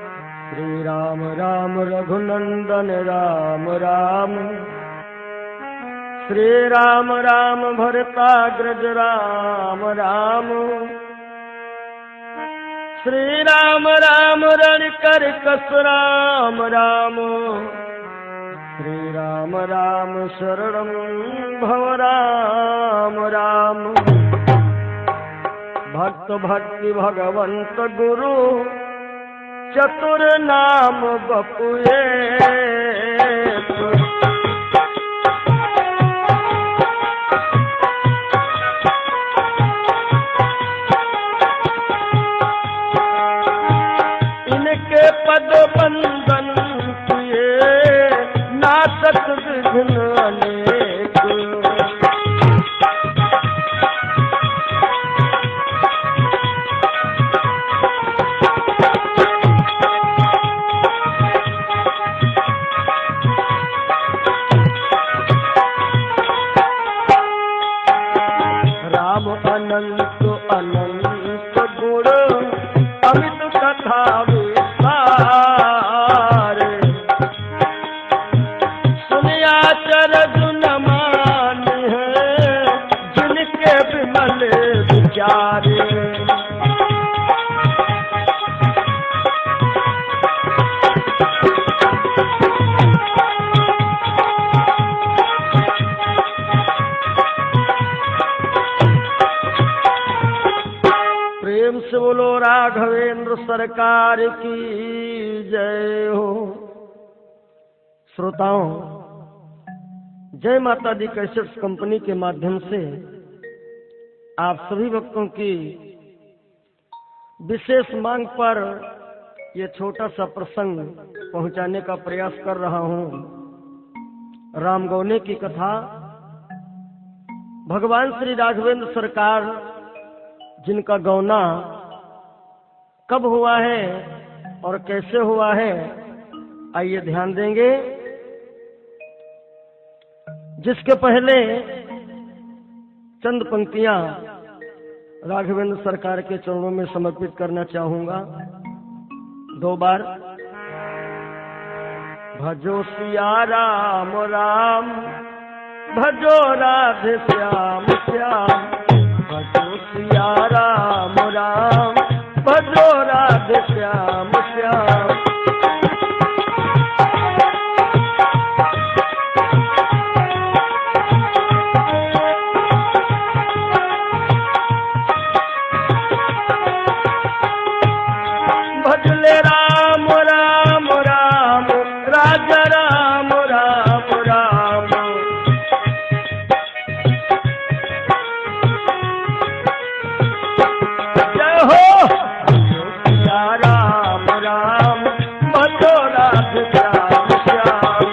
श्री राम राम रघुनंदन राम राम, श्री राम राम भरताग्रज राम राम, श्री राम राम रणकर कस राम राम, श्री राम राम शरणं भव राम राम। भक्त भक्ति भगवंत गुरु चतुर नाम बपुए, इनके पद बंदन किए नासक विघ्न अनेक। राम अनंत अनंत गुण अमित कथा विस्तार, सुनिया चरज न मान है जिनके विमल विचारे। प्रेम से बोलो राघवेंद्र सरकार की जय हो। श्रोताओं, जय माता दी कैसेट्स कंपनी के माध्यम से आप सभी भक्तों की विशेष मांग पर यह छोटा सा प्रसंग पहुंचाने का प्रयास कर रहा हूं। रामगौने की कथा। भगवान श्री राघवेंद्र सरकार जिनका गौना कब हुआ है और कैसे हुआ है, आइए ध्यान देंगे। जिसके पहले चंद पंक्तियां राघवेंद्र सरकार के चरणों में समर्पित करना चाहूंगा। 2 बार। भजो सिया राम राम, भजो राधे श्याम श्याम, भजो सिया राम राम, भजो राधे श्याम श्याम। भजले राम राम राम, राजा राम राम राम। जय हो सिया राम राम, भजो राधे श्याम श्याम।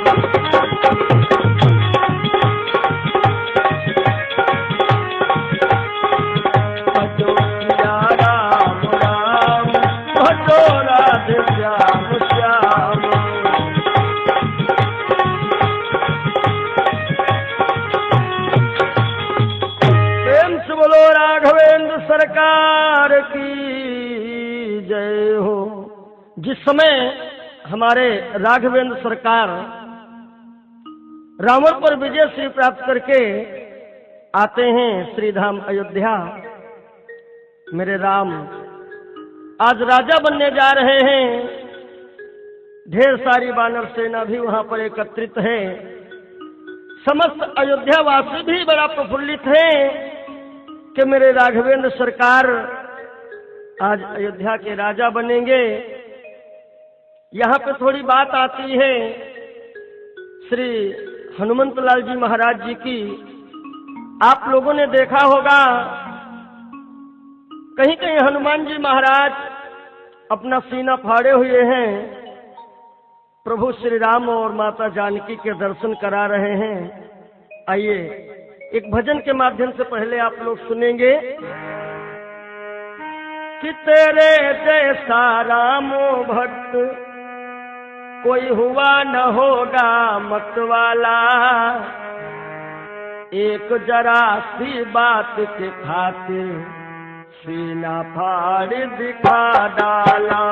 भजो सिया राम राम, भजो राधे श्याम श्याम। प्रेम से बोलो राघवेंद्र सरकार की जय हो। जिस समय हमारे राघवेंद्र सरकार रावण पर विजय श्री प्राप्त करके आते हैं श्री धाम अयोध्या, मेरे राम आज राजा बनने जा रहे हैं। ढेर सारी वानर सेना भी वहां पर एकत्रित है। समस्त अयोध्या वासी भी बड़ा प्रफुल्लित है कि मेरे राघवेंद्र सरकार आज अयोध्या के राजा बनेंगे। यहाँ पे थोड़ी बात आती है श्री हनुमंत लाल जी महाराज जी की। आप लोगों ने देखा होगा कहीं कहीं हनुमान जी महाराज अपना सीना फाड़े हुए हैं, प्रभु श्री राम और माता जानकी के दर्शन करा रहे हैं। आइए एक भजन के माध्यम से पहले आप लोग सुनेंगे कि तेरे जैसा रामो भक्त कोई हुआ न होगा मत वाला, एक जरा सी बात के खातिर सीना फाड़ दिखा डाला।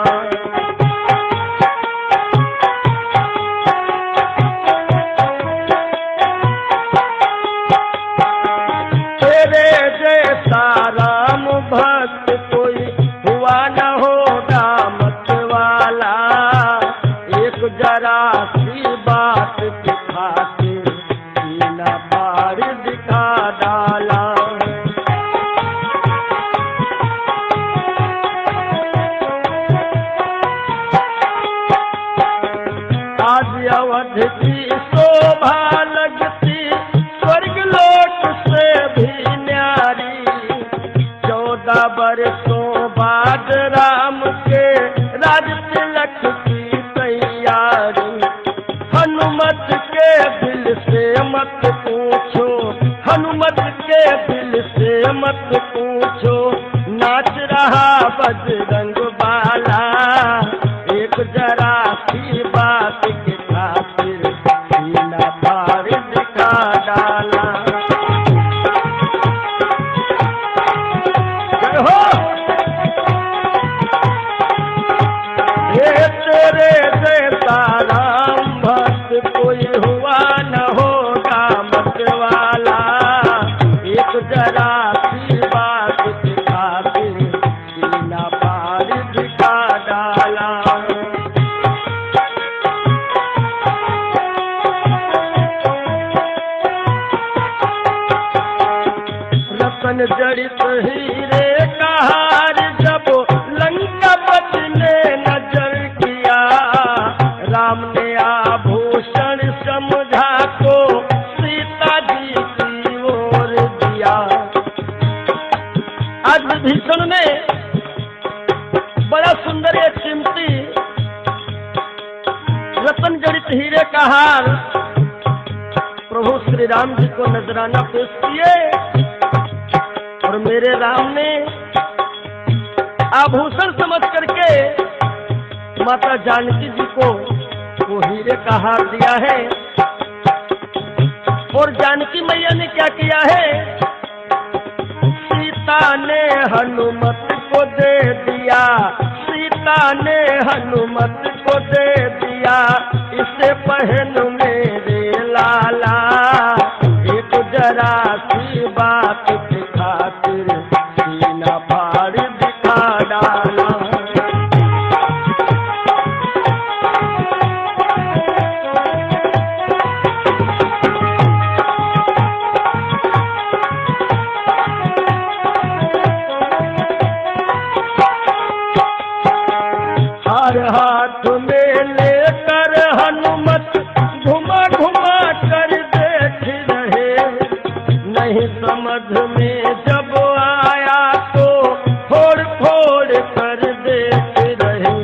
होगा मत वाला, एक जरा सी बात की खातिर सीना फाड़ दिखा डाला। आज अवध की शोभा लगती स्वर्ग लोक से भी न्यारी, 14 बरसों बाद राम के राज तिलक की तैयारी। हनुमत के दिल से मत पूछो, हनुमत के दिल से मत पूछो, नाच रहा बजरंग बाला, एक जरा सी बात के खातिर सीना फाड़ दिखा डाला। हो ये तेरे जैसा राम भक्त कोई हुआ न होगा मत वाला, एक जरा सी बात के खातिर सीना फाड़ दिखा डाला। रतन जड़ित हीरे का हार जब लंकापति ने नजर किया, राम ने आभूषण समझा को सीता जी की ओर दिया। आज विभीषण ने बड़ा सुंदर एक कीमती रतन जड़ित हीरे का हार प्रभु श्री राम जी को नजराना पेश किए, और मेरे राम ने आभूषण समझ करके माता जानकी जी को वो हीरे का हार दिया है। और जानकी मैया ने क्या किया है, सीता ने हनुमत को दे दिया, सीता ने हनुमत को दे दिया, इसे पहन मेरे लाला, एक जरा सी बात के खातिर सीना फाड़ दिखा डाला। हर हाथ में लेकर हनुमत घुमा घुमा कर देख रहे, नहीं समझ में जब आया तो फोड़ फोड़ कर देख रहे।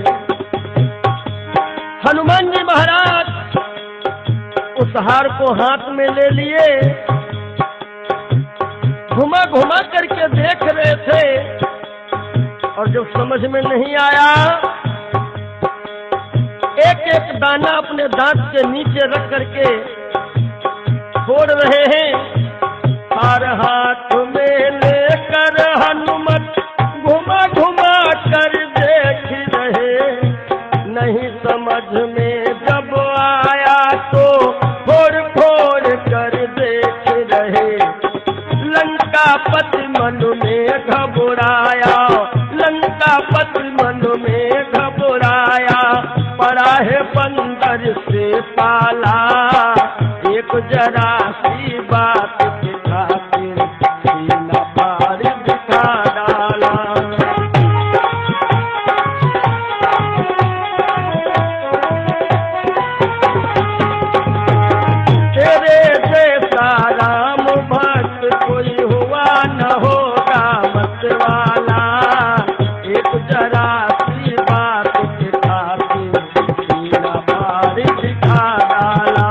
हनुमान जी महाराज उस हार को हाथ में ले लिए, घुमा घुमा करके देख रहे थे, और जब समझ में नहीं आया एक एक दाना अपने दांत के नीचे रख करके फोड़ रहे हैं। हर हाथ में लेकर हनुमत घुमा घुमा कर देख रहे, नहीं समझ में जब आया तो फोड़ फोड़ कर देख रहे। लंकापति मन में घबराया, लंकापति मन में घबराया, पड़ा है बंदर से पाला, एक जरा सी बात के खातिर सीना फाड़ दिखा डाला। तेरे जैसा राम भक्त कोई हुआ न होगा मत वाला, एक जरा सी बात के खातिर सीना फाड़ दिखा डाला।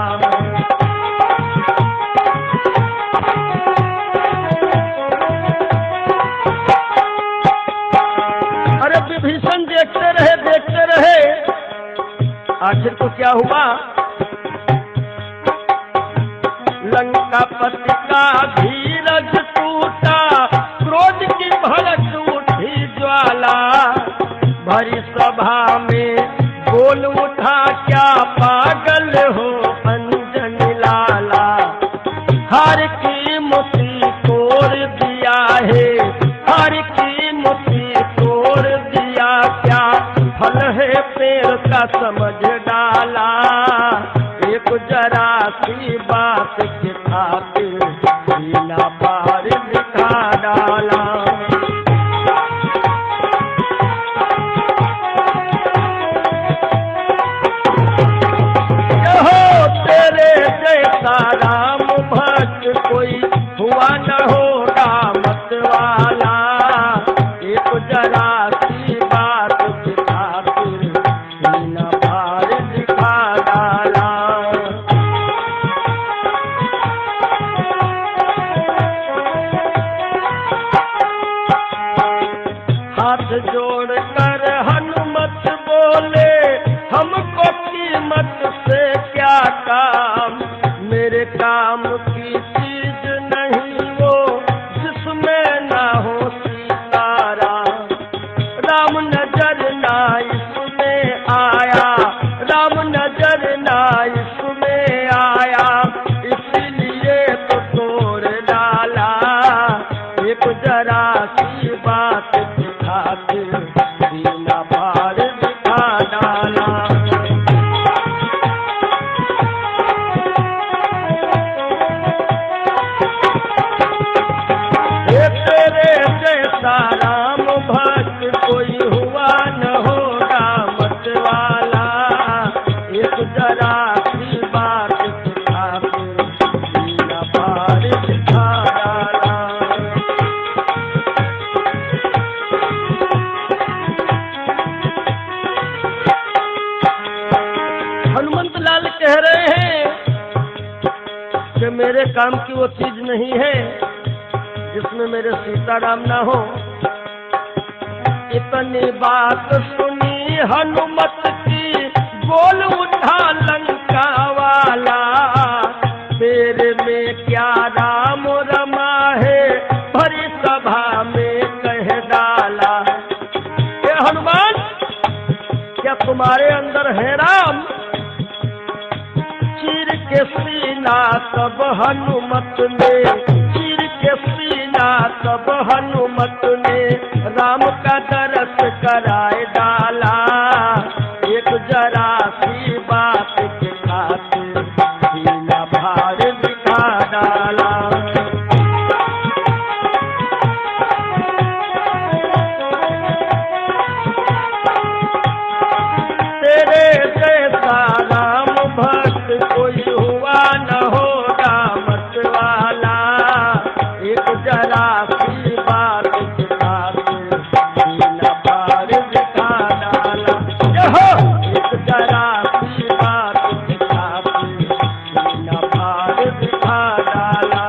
अरे विभीषण देखते रहे, आखिर तो क्या हुआ, लंकापति का धीरज टूटा, क्रोध की भड़क उठी ज्वाला, भरी सभा में बोल उठा क्या पागल हो अंजनी लाला, हार की मुट्ठी तोड़ दिया है, हार की मुट्ठी तोड़ दिया फल है पेड़ का समझ डाला, एक जरा सी बात के खातिर सीना पार दिखा डाला। हो तेरे जैसा राम भक्त कोई हुआ न होगा मत वाला, एक जरा सी बात के खातिर सीना पार दिखा डाला। हाथ जोड़कर हनुमत बोले हमको कीमत से क्या काम, मेरे काम की चीज नहीं वो जिसमें ना हो सीताराम। राम नजर ना इसमें आया, राम नजर ना इसमें आया, इसलिए तो तोड़ डाला, एक जरा सी बात की खातिर सीना पार दिखा डाला। तेरे जैसा राम भक्त कोई हुआ न होगा मत वाला, एक जरा सी बात के खातिर सीना पार दिखा डाला। हनुमंत लाल कह रहे हैं कि मेरे काम की वो चीज नहीं है जिसमें मेरे सीताराम ना हो। इतनी बात सुनी हनुमत की बोल उठा लंका वाला, मेरे में क्या राम रमा है भरी सभा में कह डाला। ये हनुमान क्या तुम्हारे अंदर है राम? चीर के सीना तब हनुमत ने, चीर के सीना तब हनुमत ने राम का दरस कराए डाला, एक जरा सी बात के खातिर सीना भार दिखा डाला। तेरे जैसा राम भक्त कोई हुआ न होगा मत वाला, एक जरा सी बात के खातिर सीना पार दिखा डाला। एक जरा सी बात के खातिर सीना पार दिखा डाला,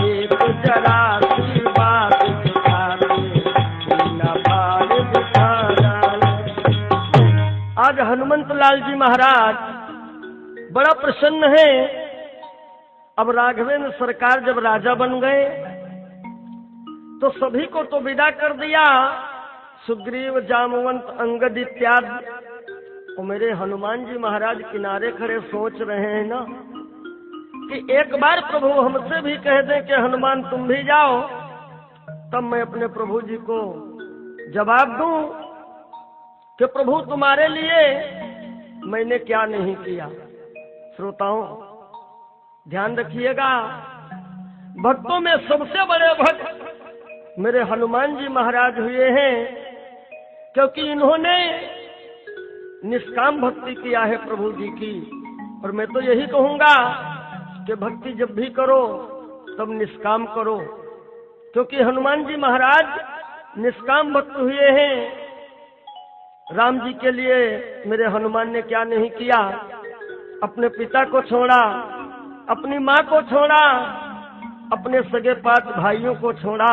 एक जरा सी बात के खातिर सीना पार दिखा डाला। आज हनुमंत लाल जी महाराज बड़ा प्रसन्न है। अब राघवेंद्र सरकार जब राजा बन गए तो सभी को तो विदा कर दिया, सुग्रीव जामवंत अंगद इत्यादि। और मेरे हनुमान जी महाराज किनारे खड़े सोच रहे हैं ना कि एक बार प्रभु हमसे भी कह दें कि हनुमान तुम भी जाओ, तब मैं अपने प्रभु जी को जवाब दूं कि प्रभु तुम्हारे लिए मैंने क्या नहीं किया। श्रोताओं ध्यान रखिएगा, भक्तों में सबसे बड़े भक्त मेरे हनुमान जी महाराज हुए हैं, क्योंकि इन्होंने निष्काम भक्ति किया है प्रभु जी की। और मैं तो यही कहूंगा कि भक्ति जब भी करो तब निष्काम करो, क्योंकि हनुमान जी महाराज निष्काम भक्त हुए हैं। राम जी के लिए मेरे हनुमान ने क्या नहीं किया, अपने पिता को छोड़ा, अपनी माँ को छोड़ा, अपने सगे पांच भाइयों को छोड़ा,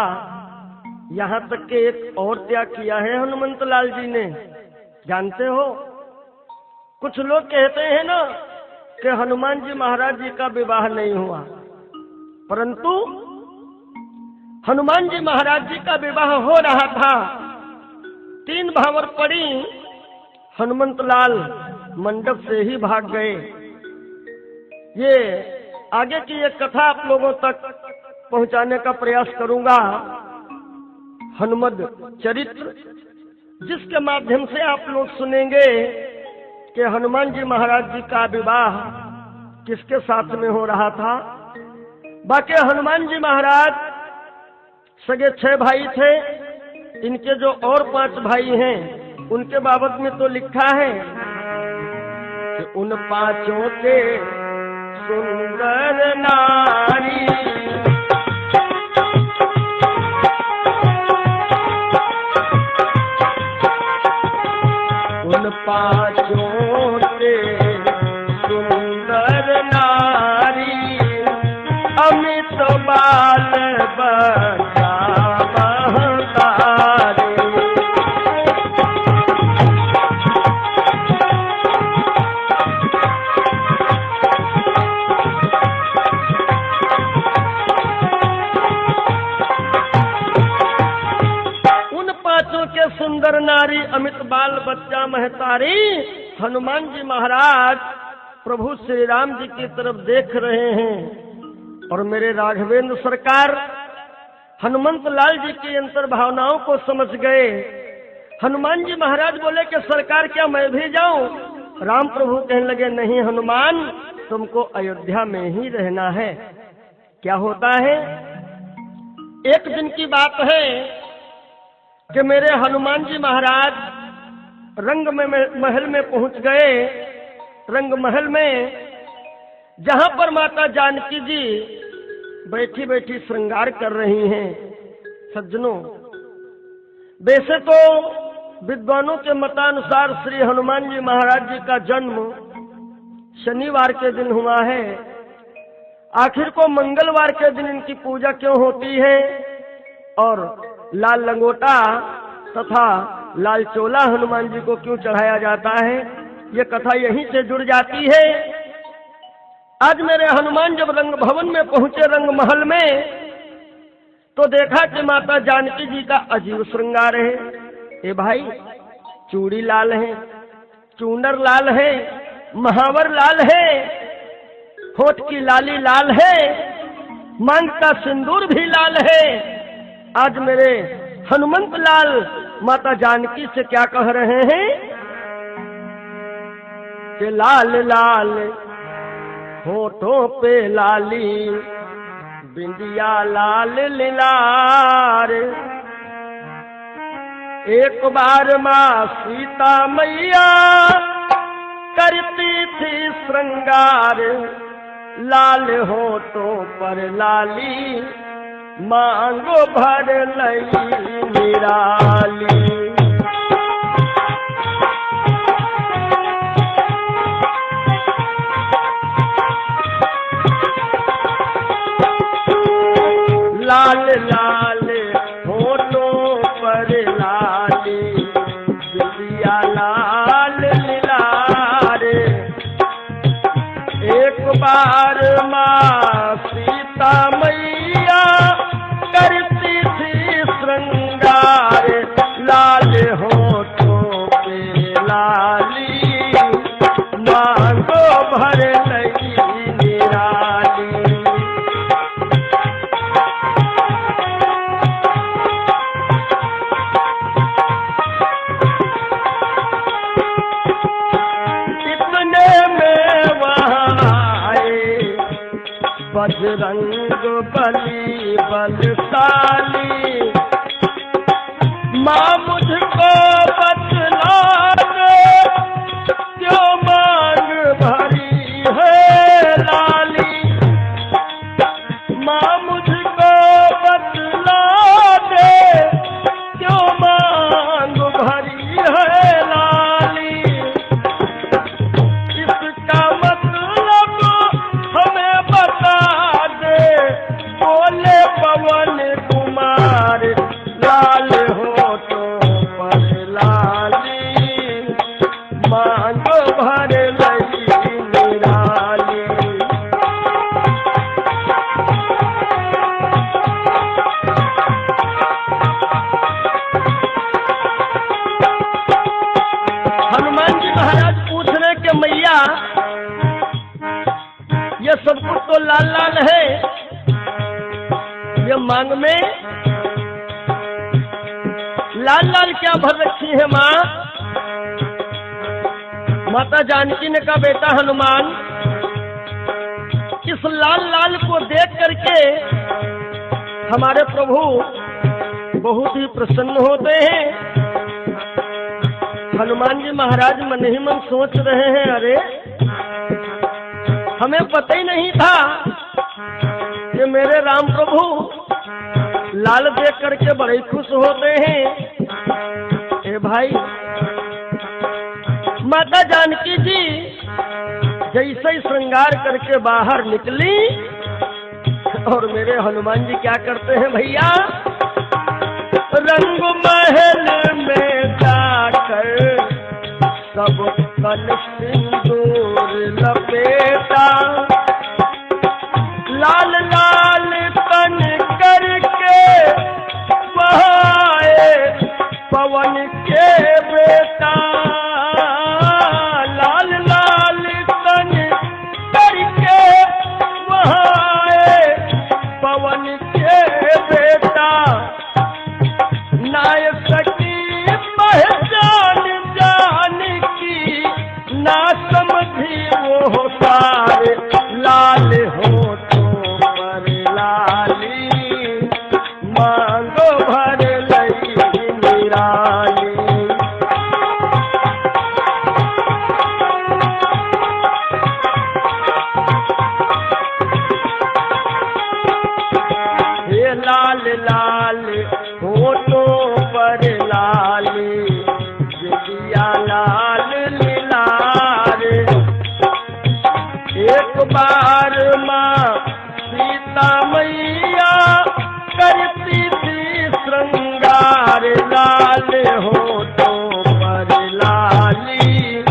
यहाँ तक के एक और त्याग किया है हनुमंत लाल जी ने। जानते हो, कुछ लोग कहते हैं ना कि हनुमान जी महाराज जी का विवाह नहीं हुआ, परंतु हनुमान जी महाराज जी का विवाह हो रहा था। 3 भावर पड़ी, हनुमंत लाल मंडप से ही भाग गए। ये आगे की एक कथा आप लोगों तक पहुंचाने का प्रयास करूंगा। हनुमद चरित्र जिसके माध्यम से आप लोग सुनेंगे कि हनुमान जी महाराज जी का विवाह किसके साथ में हो रहा था। बाकी हनुमान जी महाराज सगे 6 भाई थे। इनके जो और 5 भाई हैं उनके बाबत में तो लिखा है कि उन 5 के सुंदर नारी, उन 5 के सुंदर नारी, अमित बाल बच्चा महतारी। उन 5 के सुंदर नारी, अमित बाल बच्चा महतारी, हनुमान जी महाराज प्रभु श्री राम जी की तरफ देख रहे हैं। और मेरे राघवेंद्र सरकार हनुमंत लाल जी की अंतर भावनाओं को समझ गए। हनुमान जी महाराज बोले कि सरकार क्या मैं भी जाऊं? राम प्रभु कहने लगे नहीं हनुमान, तुमको अयोध्या में ही रहना है। क्या होता है, एक दिन की बात है कि मेरे हनुमान जी महाराज रंग महल में पहुंच गए। रंग महल में जहां पर माता जानकी जी बैठी बैठी श्रृंगार कर रही हैं। सज्जनों, वैसे तो विद्वानों के मतानुसार श्री हनुमान जी महाराज जी का जन्म शनिवार के दिन हुआ है। आखिर को मंगलवार के दिन इनकी पूजा क्यों होती है और लाल लंगोटा तथा लाल चोला हनुमान जी को क्यों चढ़ाया जाता है, ये कथा यहीं से जुड़ जाती है। आज मेरे हनुमान जब रंग भवन में पहुंचे, रंग महल में, तो देखा कि माता जानकी जी का अजीब श्रृंगार है। ए भाई, चूड़ी लाल है, चूनर लाल है, महावर लाल है, होठ की लाली लाल है, मांग का सिंदूर भी लाल है। आज मेरे हनुमंत लाल माता जानकी से क्या कह रहे हैं कि लाल लाल होठों पे लाली, बिंदिया लाल लीलार। एक बार माँ सीता मैया करती थी श्रृंगार, लाल होठों पर लाली, मांगो भर लई निराली। लाल लाल होठों पर लाली, बिंदिया लाल लीलार। एक बार माँ सीता मैया करती थी श्रृंगार, लाल होठों पे लाली, मांगो भर लई निराली। बजरंग बली बलशाली, माँ मुझको बतला दे क्यों मांग भरी है लाली। माँ मुझको बतला दे क्यों मांग भरी है लाली। इसका मतलब हमें बता दे, बोले पवन कुमार, लाल होठों पर लाली, मांगो भर लई निराली। हनुमान जी महाराज पूछ रहे कि मैया ये सब कुछ तो लाल लाल है, ये मांग में लाल लाल क्या भर रखी है माँ? माता जानकी ने कहा बेटा हनुमान, इस लाल लाल को देख करके हमारे प्रभु बहुत ही प्रसन्न होते हैं। हनुमान जी महाराज मन ही मन सोच रहे हैं, अरे हमें पता ही नहीं था कि मेरे राम प्रभु लाल देख करके बड़े खुश होते हैं। ए भाई, माता जानकी जी जैसे ही श्रृंगार करके बाहर निकली और मेरे हनुमान जी क्या करते हैं भैया, रंग महल में जाकर सब कल सिंदूर लपेटा, लाल लाल तन करके बहाए पवन के बेटा, लाल लाल तन करके बहाए पवन के बेटा, नाय सकी पहचान जान की, ना समझी वो सारे लाल हो तो पर लाली, मांगो भर लई निराली। हे लाल लाल होठों पर लाली, जिया लाल लीलारे, एक बार माँ सीता मैया करती थी श्रृंगार, लाल होठों पर लाली,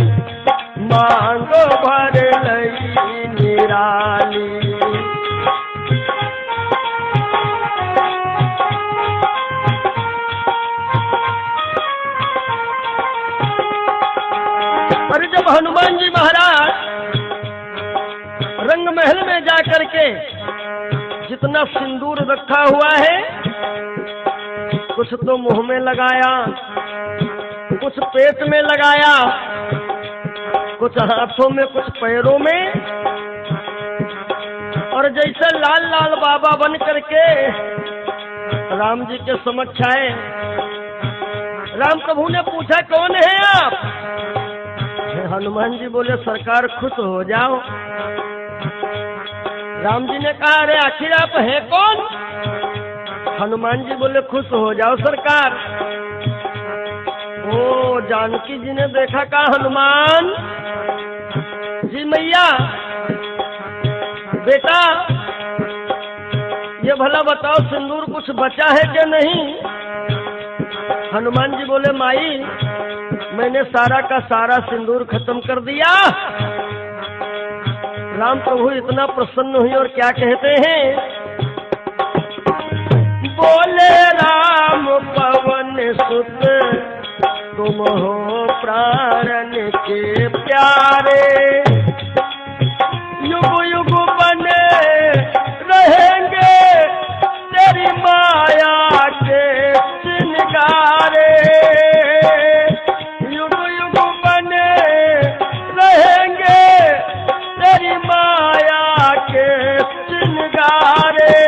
मांगो भर लई निराली। पर जब हनुमान जी महाराज रंग महल में जाकर के जितना सिंदूर रखा हुआ है, कुछ तो मुंह में लगाया, कुछ पेट में लगाया, कुछ हाथों में, कुछ पैरों में, और जैसे लाल लाल बाबा बन करके राम जी के समक्ष आए। राम प्रभु ने पूछा कौन है आप? हनुमान जी बोले सरकार खुश हो जाओ। राम जी ने कहा अरे आखिर आप हैं कौन? हनुमान जी बोले खुश हो जाओ सरकार। ओ जानकी जी ने देखा, कहा हनुमान जी मैया बेटा ये भला बताओ सिंदूर कुछ बचा है क्या नहीं? हनुमान जी बोले माई मैंने सारा का सारा सिंदूर खत्म कर दिया। राम प्रभु इतना प्रसन्न हुए और क्या कहते हैं, बोले राम पवन सुत तुम हो प्राण के प्यारे, युग युग बने रहेंगे तेरी माया के श्रृंगारे, युग युग बने रहेंगे तेरी माया के श्रृंगारे।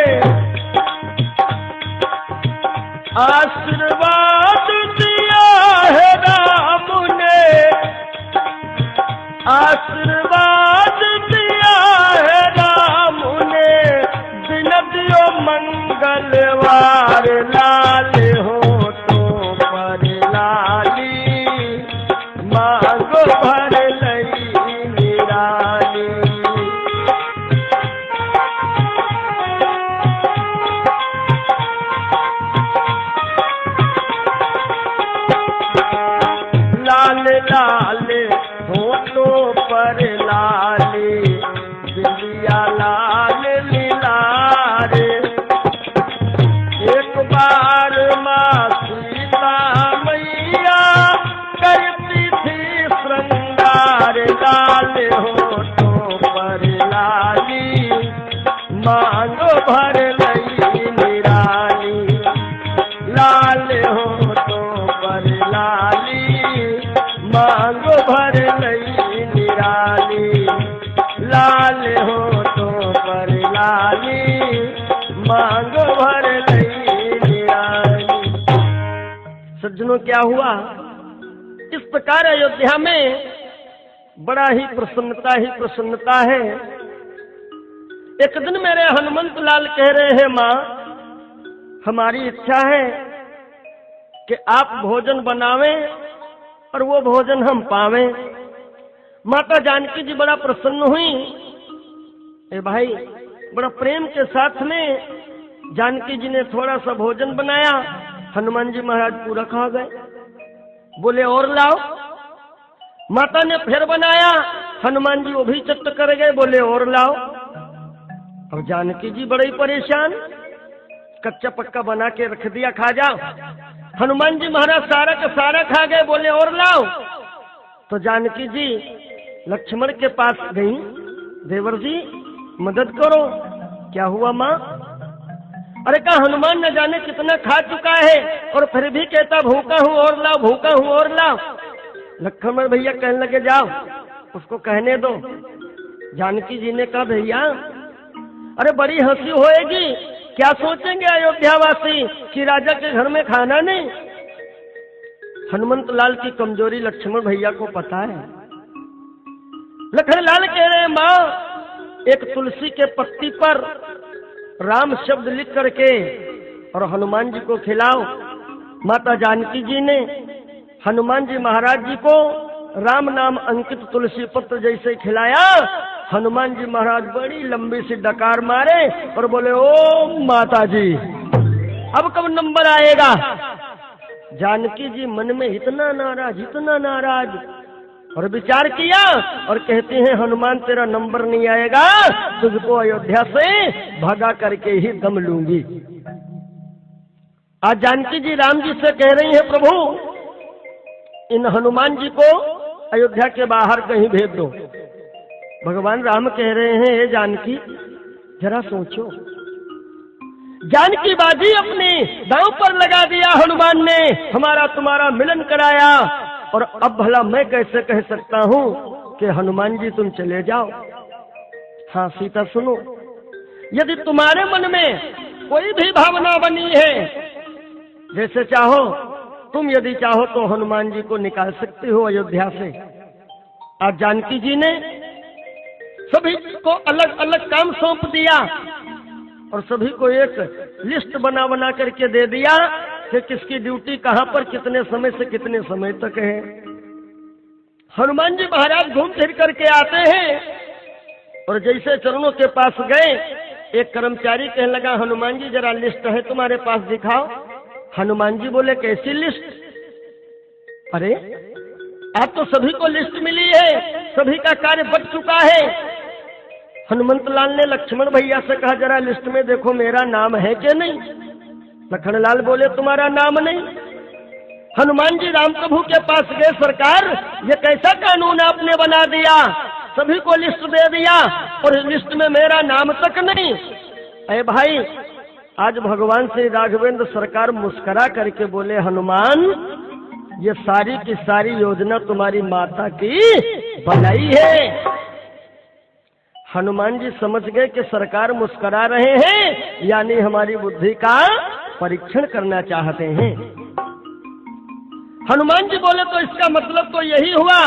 आशीर्वाद दिया है राम ने, आशीर्वाद दिया है राम ने, दिन दियो मंगलवार, लाल हो तो पर लाली, मांगो भर लई निराली। लाल लाल होठों पर लाली, दिलिया लाल लीलारे, एक बार माँ सीता मैया करती थी श्रृंगार, लाल होठों पर लाली, मांगो भर लई निराली, लाल होठों मांग भर लई निराली, लाल हो तो पर लाली, मांग भर लई निराली। सज्जनों, क्या हुआ? इस प्रकार अयोध्या में बड़ा ही प्रसन्नता है। एक दिन मेरे हनुमंत लाल कह रहे हैं, माँ हमारी इच्छा है कि आप भोजन बनावें और वो भोजन हम पावें। माता जानकी जी बड़ा प्रसन्न हुई। ए भाई, बड़ा प्रेम के साथ में जानकी जी ने थोड़ा सा भोजन बनाया। हनुमान जी महाराज पूरा खा गए। बोले और लाओ। माता ने फिर बनाया। हनुमान जी वो भी चट कर गए। बोले और लाओ। अब जानकी जी बड़े ही परेशान, कच्चा पक्का बना के रख दिया, खा जाओ। हनुमान जी महाराज सारा का सारा खा गए। बोले और लाओ। तो जानकी जी लक्ष्मण के पास गई, देवर जी मदद करो। क्या हुआ माँ? अरे कहा हनुमान न जाने कितना खा चुका है और फिर भी कहता भूखा हूं और लाओ, भूखा हूं और लाओ। लक्ष्मण भैया कहने लगे जाओ उसको कहने दो। जानकी जी ने कहा भैया, अरे बड़ी हंसी होएगी, क्या सोचेंगे अयोध्यावासी कि राजा के घर में खाना नहीं। हनुमंत लाल की कमजोरी लक्ष्मण भैया को पता है। लखन लाल कह रहे माँ, एक तुलसी के पत्ती पर राम शब्द लिख करके और हनुमान जी को खिलाओ। माता जानकी जी ने हनुमान जी महाराज जी को राम नाम अंकित तुलसी पत्र जैसे खिलाया। हनुमान जी महाराज बड़ी लंबी सी डकार मारे और बोले ओ माता जी, अब कब नंबर आएगा। जानकी जी मन में इतना नाराज और विचार किया और कहती हैं हनुमान तेरा नंबर नहीं आएगा, तुझको अयोध्या से भगा करके ही दम लूंगी। आज जानकी जी राम जी से कह रही है प्रभु इन हनुमान जी को अयोध्या के बाहर कहीं भेज दो। भगवान राम कह रहे हैं हे जानकी जरा सोचो। जानकी बाजी अपनी दांव पर लगा दिया। हनुमान ने हमारा तुम्हारा मिलन कराया और अब भला मैं कैसे कह सकता हूं कि हनुमान जी तुम चले जाओ। हाँ सीता सुनो, यदि तुम्हारे मन में कोई भी भावना बनी है, जैसे चाहो तुम यदि चाहो तो हनुमान जी को निकाल सकते हो अयोध्या से। आज जानकी जी ने सभी को अलग अलग काम सौंप दिया और सभी को एक लिस्ट बना करके दे दिया कि किसकी ड्यूटी कहां पर कितने समय से कितने समय तक है। हनुमान जी महाराज घूम फिर करके आते हैं और जैसे चरणों के पास गए, एक कर्मचारी कहने लगा हनुमान जी जरा लिस्ट है तुम्हारे पास दिखाओ। हनुमान जी बोले कैसी लिस्ट? अरे आप तो सभी को लिस्ट मिली है, सभी का कार्य बच चुका है। हनुमंत लाल ने लक्ष्मण भैया से कहा जरा लिस्ट में देखो मेरा नाम है कि नहीं। लखन लाल बोले तुम्हारा नाम नहीं। हनुमान जी राम प्रभु के पास गए, सरकार ये कैसा कानून आपने बना दिया, सभी को लिस्ट दे दिया और लिस्ट में मेरा नाम तक नहीं। अरे भाई आज भगवान श्री राघवेंद्र सरकार मुस्कुरा करके बोले हनुमान ये सारी की सारी योजना तुम्हारी माता की बनाई है। हनुमान जी समझ गए कि सरकार मुस्कुरा रहे हैं यानी हमारी बुद्धि का परीक्षण करना चाहते हैं। हनुमान जी बोले तो इसका मतलब तो यही हुआ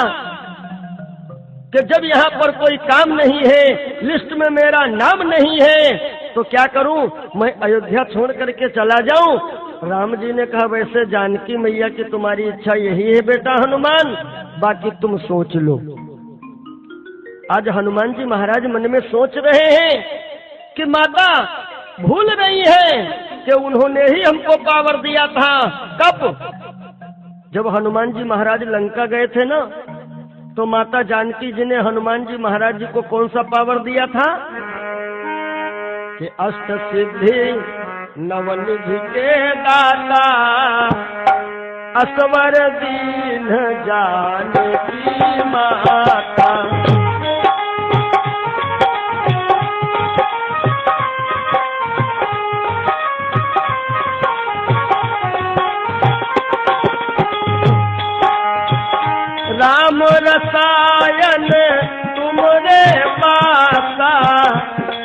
कि जब यहाँ पर कोई काम नहीं है, लिस्ट में मेरा नाम नहीं है, तो क्या करूं, मैं अयोध्या छोड़ करके चला जाऊं। राम जी ने कहा वैसे जानकी मैया की तुम्हारी इच्छा यही है बेटा हनुमान, बाकी तुम सोच लो। आज हनुमान जी महाराज मन में सोच रहे हैं कि माता भूल रही है कि उन्होंने ही हमको पावर दिया था। कब? जब हनुमान जी महाराज लंका गए थे ना, तो माता जानकी जी ने हनुमान जी महाराज जी को कौन सा पावर दिया था कि अष्ट सिद्धि नवनिधि के दाता असवर दीन जानकी माता। राम रसायन तुमरे पासा,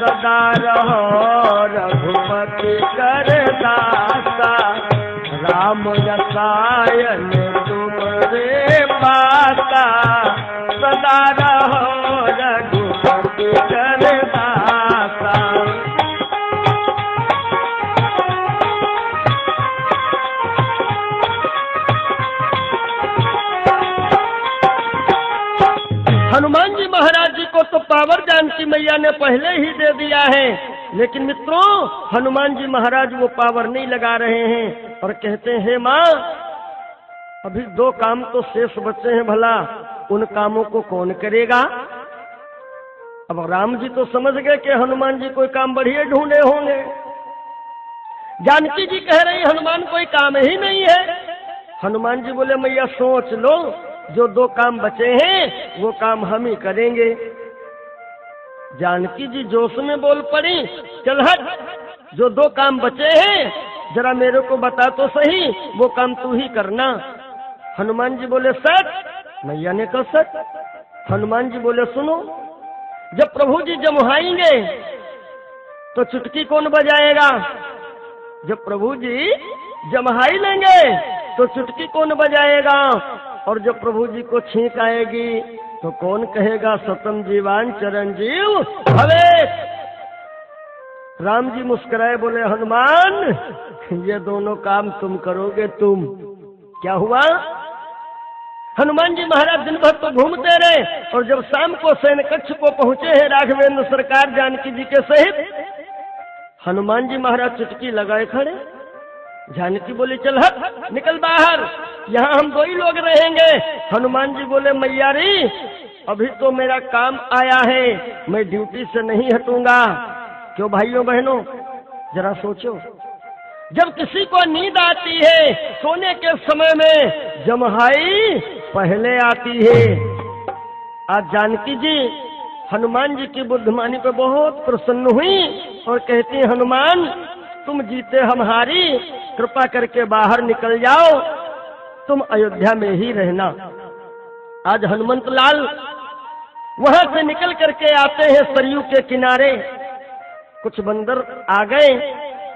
सदा रहो रघुपति कर दासा। राम रसायन तुमरे पासा, सदा रहो रघुपति कर दासा। हनुमान जी महाराज जी को तो पावर जानकी मैया ने पहले ही दे दिया है, लेकिन मित्रों हनुमान जी महाराज वो पावर नहीं लगा रहे हैं और कहते हैं माँ अभी 2 काम तो शेष बचे हैं, भला उन कामों को कौन करेगा। अब राम जी तो समझ गए कि हनुमान जी कोई काम बढ़िया ढूंढे होंगे। जानकी जी कह रही हनुमान कोई काम ही नहीं है। हनुमान जी बोले मैया सोच लो, जो 2 काम बचे हैं वो काम हम ही करेंगे। जानकी जी जोश में बोल पड़ी, चल हट, जो 2 काम बचे हैं जरा मेरे को बता तो सही, वो काम तू ही करना। हनुमान जी बोले सच। मैया ने कहा सच। हनुमान जी बोले सुनो, जब प्रभु जी जमुहाएंगे तो चुटकी कौन बजाएगा? जब प्रभु जी जमुहाई लेंगे तो चुटकी कौन बजाएगा? और जब प्रभु जी को छींक आएगी तो कौन कहेगा सतम जीवान चिरंजीव भवे। राम जी मुस्कुराए बोले हनुमान ये दोनों काम तुम करोगे। तुम क्या हुआ? हनुमान जी महाराज दिन भर तो घूमते रहे और जब शाम को सैन्य कक्ष को पहुंचे हैं राघवेंद्र सरकार जानकी जी के सहित, हनुमान जी महाराज चुटकी लगाए खड़े। जानकी बोली चल हट, निकल बाहर, यहाँ हम 2 ही लोग रहेंगे। हनुमान जी बोले मैया री अभी तो मेरा काम आया है, मैं ड्यूटी से नहीं हटूंगा। क्यों भाइयों बहनों जरा सोचो, जब किसी को नींद आती है सोने के समय में जमुहाई पहले आती है। आज जानकी जी हनुमान जी की बुद्धिमानी पे बहुत प्रसन्न हुई और कहती हनुमान तुम जीते हम हारी, कृपा करके बाहर निकल जाओ, तुम अयोध्या में ही रहना। आज हनुमंत लाल वहां से निकल करके आते हैं सरयू के किनारे। कुछ बंदर आ गए।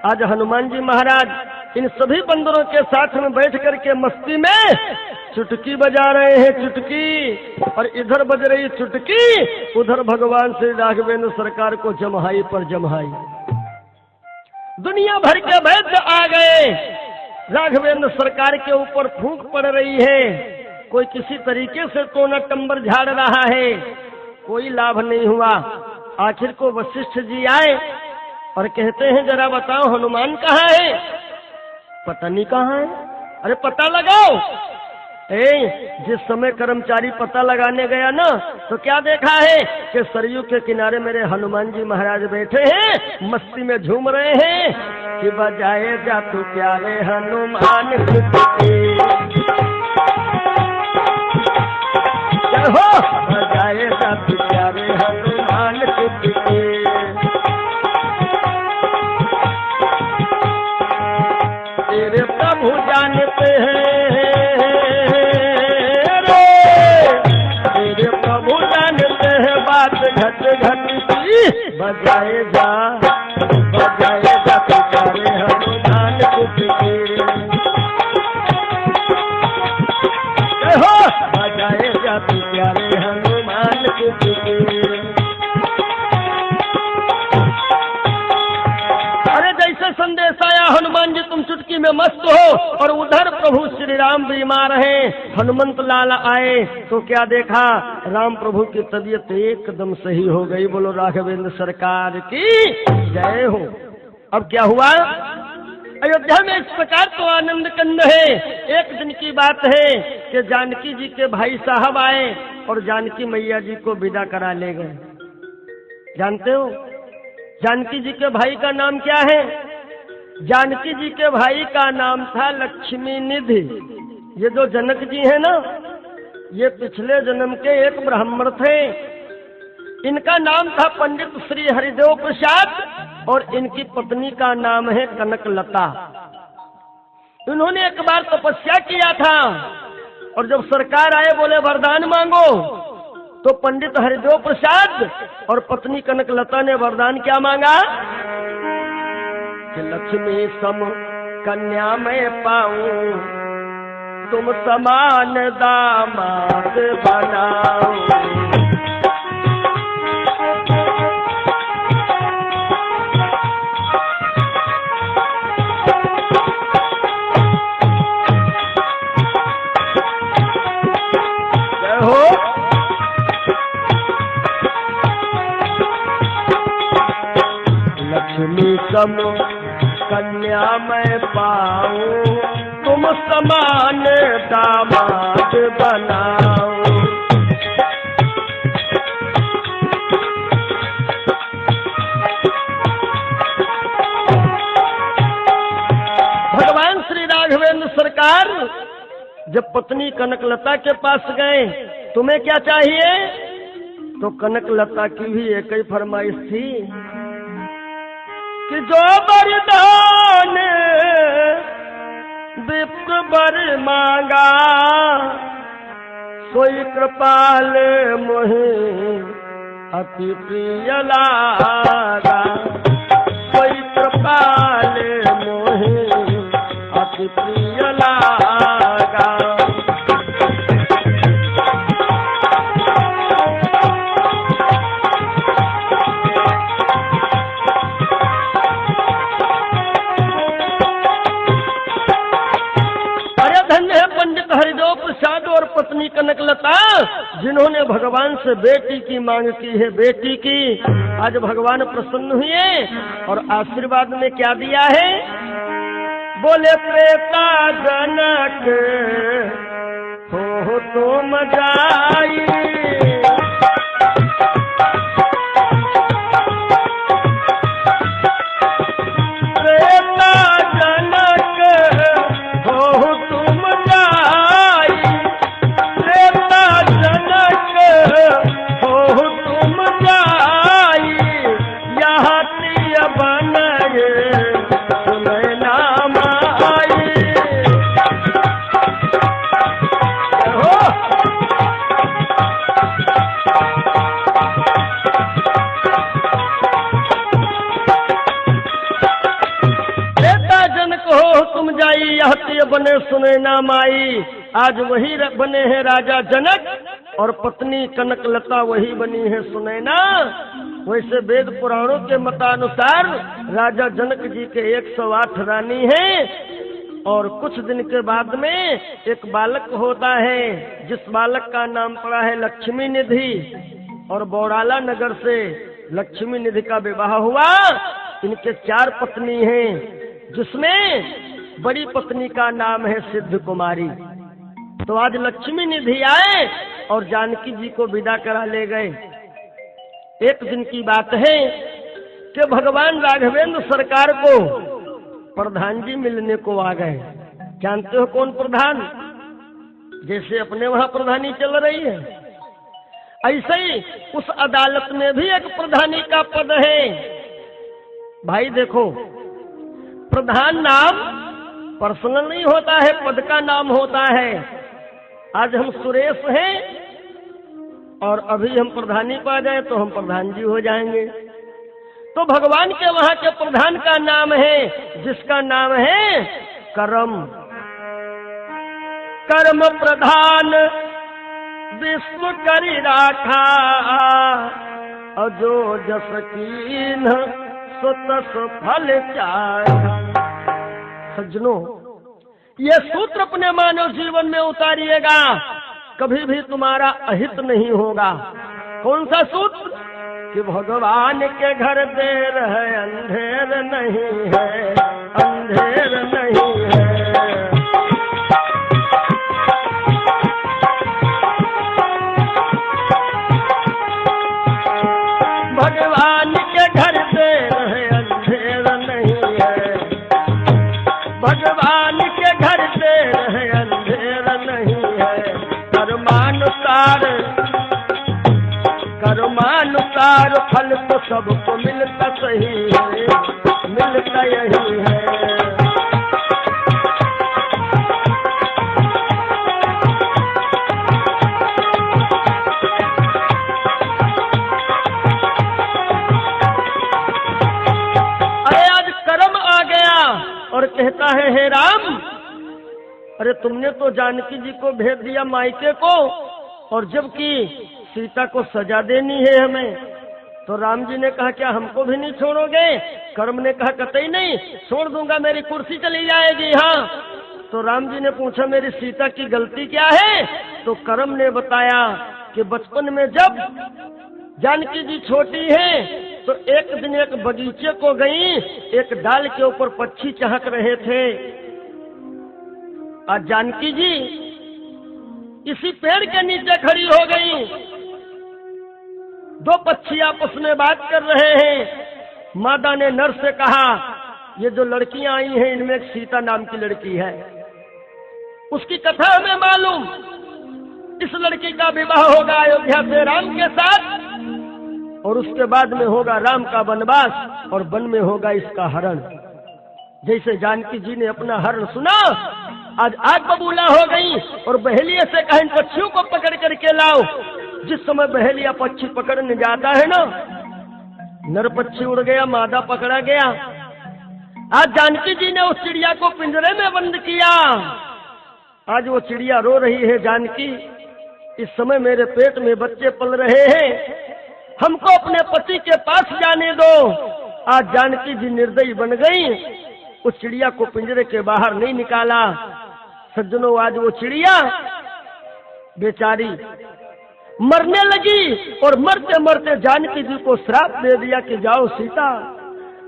आज हनुमान जी महाराज इन सभी बंदरों के साथ में बैठ करके मस्ती में चुटकी बजा रहे हैं। चुटकी, और इधर बज रही चुटकी, उधर भगवान श्री राघवेंद्र सरकार को जमुहाई पर जमुहाई। दुनिया भर के वैद्य आ गए। राघवेंद्र सरकार के ऊपर फूंक पड़ रही है। कोई किसी तरीके से टोना टंबर झाड़ रहा है, कोई लाभ नहीं हुआ। आखिर को वशिष्ठ जी आए और कहते हैं जरा बताओ हनुमान कहाँ है? पता नहीं कहाँ है। अरे पता लगाओ। जिस समय कर्मचारी पता लगाने गया ना तो क्या देखा है कि सरयू के किनारे मेरे हनुमान जी महाराज बैठे हैं, मस्ती में झूम रहे हैं कि बजाए जा तू प्यारे हनुमान हो, बजाए जा तू प्यारे हनुमान तेरे प्रभु जानते हैं घट घट की बजाए जा पुकारे हनुमान हो, बजाए जा पुकारे हनुमान अरे जैसे संदेश आया हनुमान जी तुम चुटकी में मस्त हो, और उधर प्रभु श्री राम बीमार हैं। हनुमंत लाल आए तो क्या देखा, राम प्रभु की तबीयत एकदम सही हो गई। बोलो राघवेंद्र सरकार की जय हो। अब क्या हुआ? अयोध्या में इस प्रकार तो आनंद कंद है। एक दिन की बात है कि जानकी जी के भाई साहब आए और जानकी मैया जी को विदा करा ले गए। जानते हो जानकी जी के भाई का नाम क्या है? जानकी जी के भाई का नाम था लक्ष्मी निधि। ये जो जनक जी है ना, ये पिछले जन्म के एक ब्राह्मण थे। इनका नाम था पंडित श्री हरिदेव प्रसाद और इनकी पत्नी का नाम है कनकलता। इन्होंने एक बार तपस्या किया था और जब सरकार आए बोले वरदान मांगो, तो पंडित हरिदेव प्रसाद और पत्नी कनकलता ने वरदान क्या मांगा कि लक्ष्मी सम कन्या मैं पाऊं, तुम समान दामाद बनाओ। लक्ष्मी सम कन्या मैं पाऊं, तुम समान दामाद बनाओ। भगवान श्री राघवेंद्र सरकार जब पत्नी कनकलता के पास गए, तुम्हें क्या चाहिए? तो कनकलता की भी एक ही फरमाइश थी कि जो वरदान विप्र वर मांगा, सोई कृपाल मोहि अति प्रिय लागा। सोई कृपाल मोहि अति प्रिय लागा। पंडित हरिदेव प्रसाद और पत्नी कनकलता, जिन्होंने भगवान से बेटी की मांग की है, बेटी की। आज भगवान प्रसन्न हुए और आशीर्वाद में क्या दिया है? बोले त्रेता जनक हो तुम जाई, बने सुने ना माई। आज वही बने हैं राजा जनक और पत्नी कनकलता वही बनी है सुनैना। वैसे वेद पुराणों के मतानुसार राजा जनक जी के 108 रानी हैं और कुछ दिन के बाद में एक बालक होता है, जिस बालक का नाम पड़ा है लक्ष्मी निधि। और बौड़ाला नगर से लक्ष्मी निधि का विवाह हुआ। इनके 4 पत्नी हैं, जिसमें बड़ी पत्नी का नाम है सिद्ध कुमारी। तो आज लक्ष्मी निधि आए और जानकी जी को विदा करा ले गए। एक दिन की बात है कि भगवान राघवेंद्र सरकार को प्रधान जी मिलने को आ गए। जानते हो कौन प्रधान? जैसे अपने वहां प्रधानी चल रही है, ऐसे ही उस अदालत में भी एक प्रधानी का पद है। भाई देखो, प्रधान नाम पर्सनल नहीं होता है, पद का नाम होता है। आज हम सुरेश हैं और अभी हम प्रधानी पा जाए तो हम प्रधान जी हो जाएंगे। तो भगवान के वहां के प्रधान का नाम है, जिसका नाम है कर्म। कर्म प्रधान विश्व करी राखा, अजो जस कीन सो तस फल चाहा। सज्जनों, ये सूत्र अपने मानव जीवन में उतारिएगा, कभी भी तुम्हारा अहित नहीं होगा। कौन सा सूत्र? कि भगवान के घर देर है, अंधेर नहीं है, अंधेर नहीं है। भगवान के घर देर है, अंधेर नहीं है। भगवान के घर देर है, अंधेर नहीं है। कर्मानुसार फल तो सबको मिलता सही है, मिलता यही है। कहता है, हे राम, अरे तुमने तो जानकी जी को भेज दिया मायके को, और जबकि सीता को सजा देनी है हमें। तो राम जी ने कहा, क्या हमको भी नहीं छोड़ोगे? कर्म ने कहा, कतई नहीं, छोड़ दूंगा, मेरी कुर्सी चली जाएगी। हाँ। तो राम जी ने पूछा, मेरी सीता की गलती क्या है? तो कर्म ने बताया कि बचपन में जब जानकी जी छोटी है तो एक दिन एक बगीचे को गई, एक डाल के ऊपर पक्षी चहक रहे थे, और जानकी जी इसी पेड़ के नीचे खड़ी हो गई। दो पक्षी आपस में बात कर रहे हैं। मादा ने नर से कहा, ये जो लड़कियां आई हैं इनमें एक सीता नाम की लड़की है, उसकी कथा हमें मालूम, इस लड़की का विवाह होगा अयोध्या से राम के साथ, और उसके बाद में होगा राम का वनवास, और वन में होगा इसका हरण। जैसे जानकी जी ने अपना हरण सुना, आज आग बबूला हो गई, और बहेलिया से कहा, इन पक्षियों को पकड़ करके लाओ। जिस समय बहेलिया पक्षी पकड़ने जाता है ना, नर पक्षी उड़ गया, मादा पकड़ा गया। आज जानकी जी ने उस चिड़िया को पिंजरे में बंद किया। आज वो चिड़िया रो रही है, जानकी, इस समय मेरे पेट में बच्चे पल रहे हैं, हमको अपने पति के पास जाने दो। आज जानकी जी निर्दयी बन गई, उस चिड़िया को पिंजरे के बाहर नहीं निकाला। सज्जनों, आज वो चिड़िया बेचारी मरने लगी, और मरते मरते जानकी जी को श्राप दे दिया कि जाओ सीता,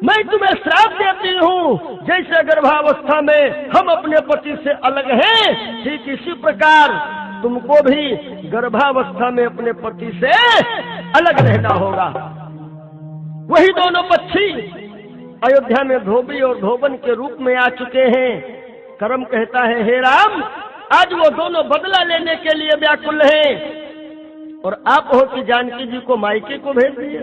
मैं तुम्हें श्राप देती हूँ, जैसे गर्भावस्था में हम अपने पति से अलग हैं, ठीक इसी प्रकार तुमको भी गर्भावस्था में अपने पति से अलग रहना होगा। वही दोनों पक्षी अयोध्या में धोबी और धोबन के रूप में आ चुके हैं। कर्म कहता है, हे राम, आज वो दोनों बदला लेने के लिए व्याकुल हैं, और आप हो कि जानकी जी को मायके को भेज दिए।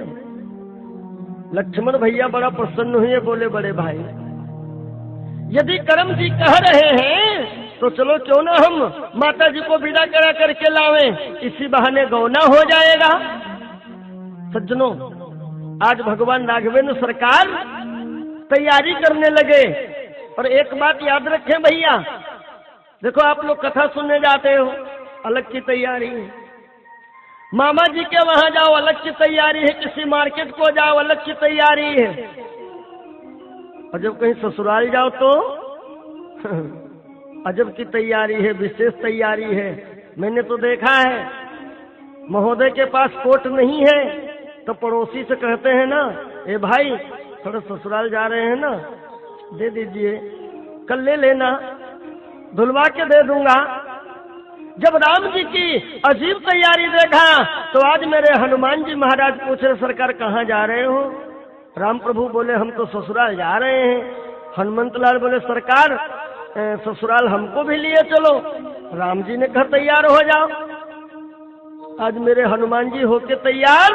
लक्ष्मण भैया बड़ा प्रसन्न हुए, बोले, बड़े भाई, यदि कर्म जी कह रहे हैं तो चलो क्यों ना हम माता जी को विदा करा करके लावें, इसी बहाने गौना हो जाएगा। सज्जनों, आज भगवान राघवेंद्र सरकार तैयारी करने लगे। और एक बात याद रखें भैया, देखो आप लोग कथा सुनने जाते हो, अलग की तैयारी है, मामा जी के वहां जाओ अलग की तैयारी है, किसी मार्केट को जाओ अलग की तैयारी है, और जब कहीं ससुराल जाओ तो अजब की तैयारी है, विशेष तैयारी है। मैंने तो देखा है, महोदय के पास कोट नहीं है तो पड़ोसी से कहते हैं ना, ए भाई थोड़ा ससुराल जा रहे हैं ना, दे दीजिए, कल ले लेना, धुलवा के दे दूंगा। जब राम जी की अजीब तैयारी देखा तो आज मेरे हनुमान जी महाराज पूछ रहे, सरकार कहाँ जा रहे हो? राम प्रभु बोले, हम तो ससुराल जा रहे हैं। हनुमंत लाल बोले, सरकार ससुराल हमको भी लिए चलो। राम जी ने कहा, तैयार हो जाओ। आज मेरे हनुमान जी होके तैयार,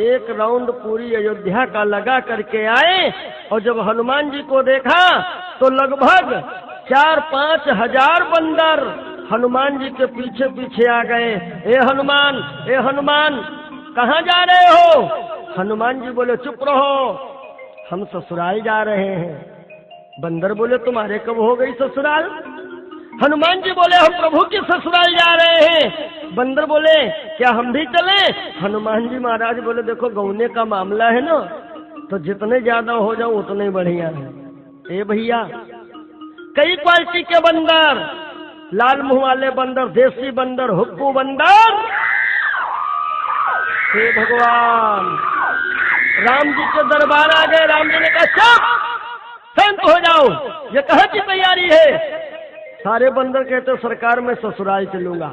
एक राउंड पूरी अयोध्या का लगा करके आए, और जब हनुमान जी को देखा तो लगभग 4-5 हजार बंदर हनुमान जी के पीछे पीछे आ गए। ए हनुमान, कहाँ जा रहे हो? हनुमान जी बोले, चुप रहो, हम ससुराल जा रहे हैं। बंदर बोले, तुम्हारे कब हो गई ससुराल? हनुमान जी बोले, हम प्रभु की ससुराल जा रहे हैं। बंदर बोले, क्या हम भी चले? हनुमान जी महाराज बोले, देखो गौने का मामला है ना, तो जितने ज्यादा हो जाओ उतने ही बढ़िया है। ए भैया, कई क्वालिटी के बंदर, लाल मुंह वाले बंदर, देसी बंदर, हुक्कू बंदर। हे भगवान, राम जी के दरबार आ गए। राम जी ने कहा, चुप, शांत हो जाओ, ये कहाँ की तैयारी है? सारे बंदर कहते, सरकार मैं ससुराल चलूंगा।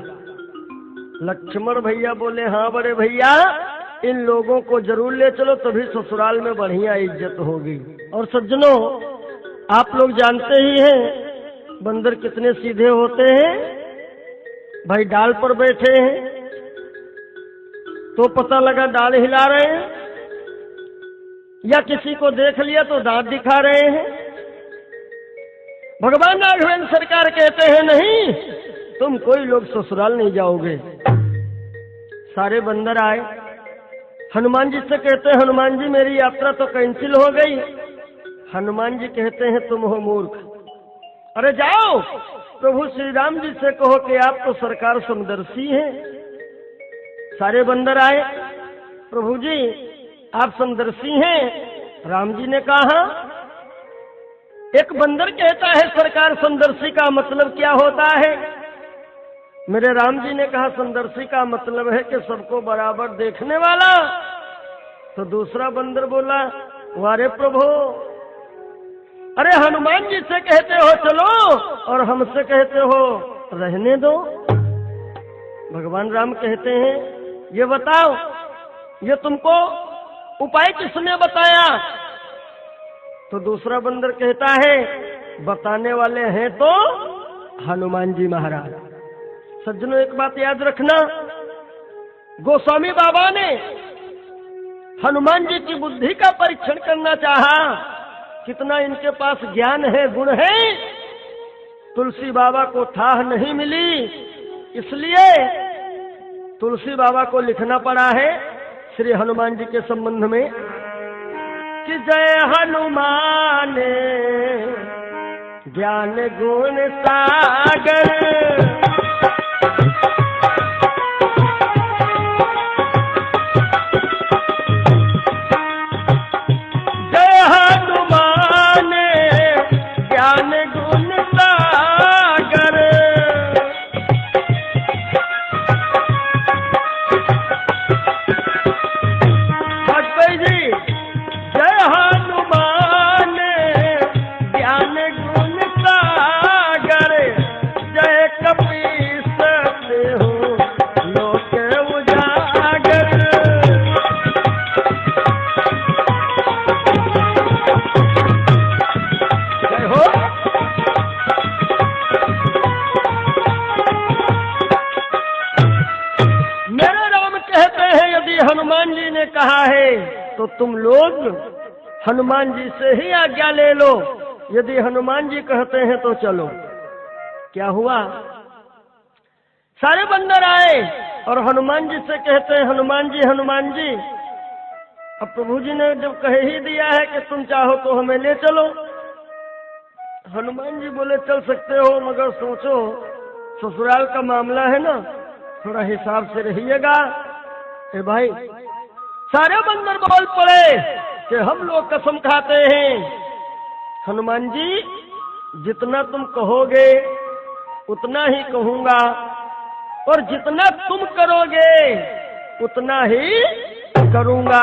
लक्ष्मण भैया बोले, हाँ बड़े भैया, इन लोगों को जरूर ले चलो, तभी ससुराल में बढ़िया इज्जत होगी। और सज्जनों, आप लोग जानते ही हैं बंदर कितने सीधे होते हैं। भाई डाल पर बैठे हैं तो पता लगा डाल हिला रहे हैं, या किसी को देख लिया तो दांत दिखा रहे हैं। भगवान राघवेंद्र सरकार कहते हैं, नहीं, तुम कोई लोग ससुराल नहीं जाओगे। सारे बंदर आए, हनुमान जी से कहते हैं, हनुमान जी मेरी यात्रा तो कैंसिल हो गई, हनुमान जी कहते हैं तुम हो मूर्ख, अरे जाओ प्रभु श्री राम जी से कहो कि आप तो सरकार समदर्शी हैं। सारे बंदर आए, प्रभु जी आप समदर्शी हैं। राम जी ने कहा एक बंदर कहता है सरकार समदर्शी का मतलब क्या होता है? मेरे राम जी ने कहा समदर्शी का मतलब है कि सबको बराबर देखने वाला। तो दूसरा बंदर बोला वारे प्रभु, अरे हनुमान जी से कहते हो चलो और हमसे कहते हो रहने दो। भगवान राम कहते हैं ये बताओ ये तुमको उपाय किसने बताया? तो दूसरा बंदर कहता है बताने वाले हैं तो हनुमान जी महाराज। सज्जनों एक बात याद रखना, गोस्वामी बाबा ने हनुमान जी की बुद्धि का परीक्षण करना चाहा, कितना इनके पास ज्ञान है, गुण है। तुलसी बाबा को ठाह नहीं मिली, इसलिए तुलसी बाबा को लिखना पड़ा है श्री हनुमान जी के संबंध में कि जय हनुमान ज्ञान गुण सागर, जय हनुमान ज्ञान गुण सागर। वाजपेयी जी जय हनुमान ज्ञान गुण सागर, जय कपीस हो लोक उजागर। जय हो। मेरे राम कहते हैं यदि हनुमान जी ने कहा है तो तुम लोग हनुमान जी से ही आज्ञा ले लो, यदि हनुमान जी कहते हैं तो चलो। क्या हुआ? सारे बंदर आए और हनुमान जी से कहते हैं हनुमान जी हनुमान जी। अब प्रभु जी ने जब कह ही दिया है कि तुम चाहो तो हमें ले चलो। हनुमान जी बोले चल सकते हो मगर सोचो ससुराल का मामला है ना, थोड़ा हिसाब से रहिएगा। ए भाई सारे बंदर बोल पड़े कि हम लोग कसम खाते हैं हनुमान जी जितना तुम कहोगे उतना ही कहूंगा और जितना तुम करोगे उतना ही करूंगा।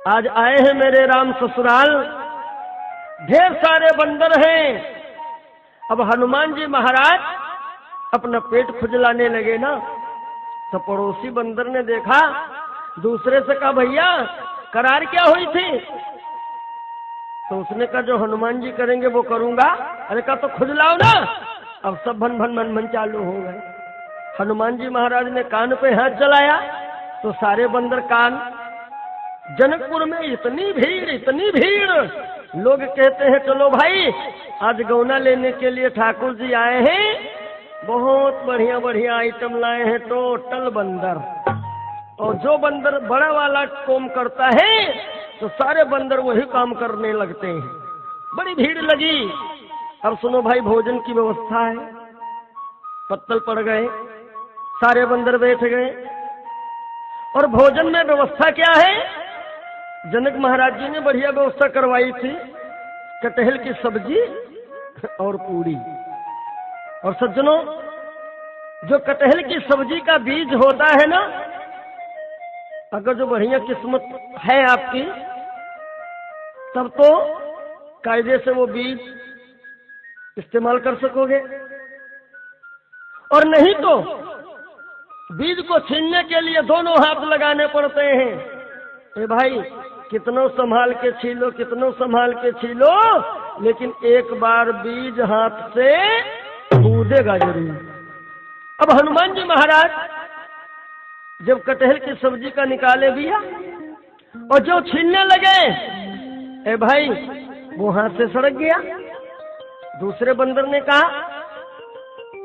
आज आए हैं मेरे राम ससुराल, ढेर सारे बंदर हैं। अब हनुमान जी महाराज अपना पेट खुजलाने लगे ना, तो पड़ोसी बंदर ने देखा, दूसरे से कहा भैया करार क्या हुई थी? तो उसने कहा जो हनुमान जी करेंगे वो करूंगा। अरे कहा तो खुजलाओ ना। अब सब भन भन मन मन चालू हो गए। हनुमान जी महाराज ने कान पे हाथ चलाया तो सारे बंदर कान। जनकपुर में इतनी भीड़, लोग कहते हैं चलो भाई आज गौना लेने के लिए ठाकुर जी आए हैं, बहुत बढ़िया बढ़िया आइटम लाए हैं टोटल बंदर। और जो बंदर बड़ा वाला काम करता है तो सारे बंदर वही काम करने लगते हैं। बड़ी भीड़ लगी। अब सुनो भाई भोजन की व्यवस्था है। पत्तल पड़ गए, सारे बंदर बैठ गए। और भोजन में व्यवस्था क्या है? जनक महाराज जी ने बढ़िया व्यवस्था करवाई थी, कटहल की सब्जी और पूरी। और सज्जनों जो कटहल की सब्जी का बीज होता है ना, अगर जो बढ़िया किस्मत है आपकी तब तो कायदे से वो बीज इस्तेमाल कर सकोगे, और नहीं तो बीज को छीनने के लिए दोनों हाथ लगाने पड़ते हैं। ए भाई कितनों संभाल के छीलो, कितनों संभाल के छीलो, लेकिन एक बार बीज हाथ से कूदेगा जरूर। अब हनुमान जी महाराज जब कटहल की सब्जी का निकाले दिया और जो छीनने लगे, ए भाई वो हाथ से सड़क गया। दूसरे बंदर ने कहा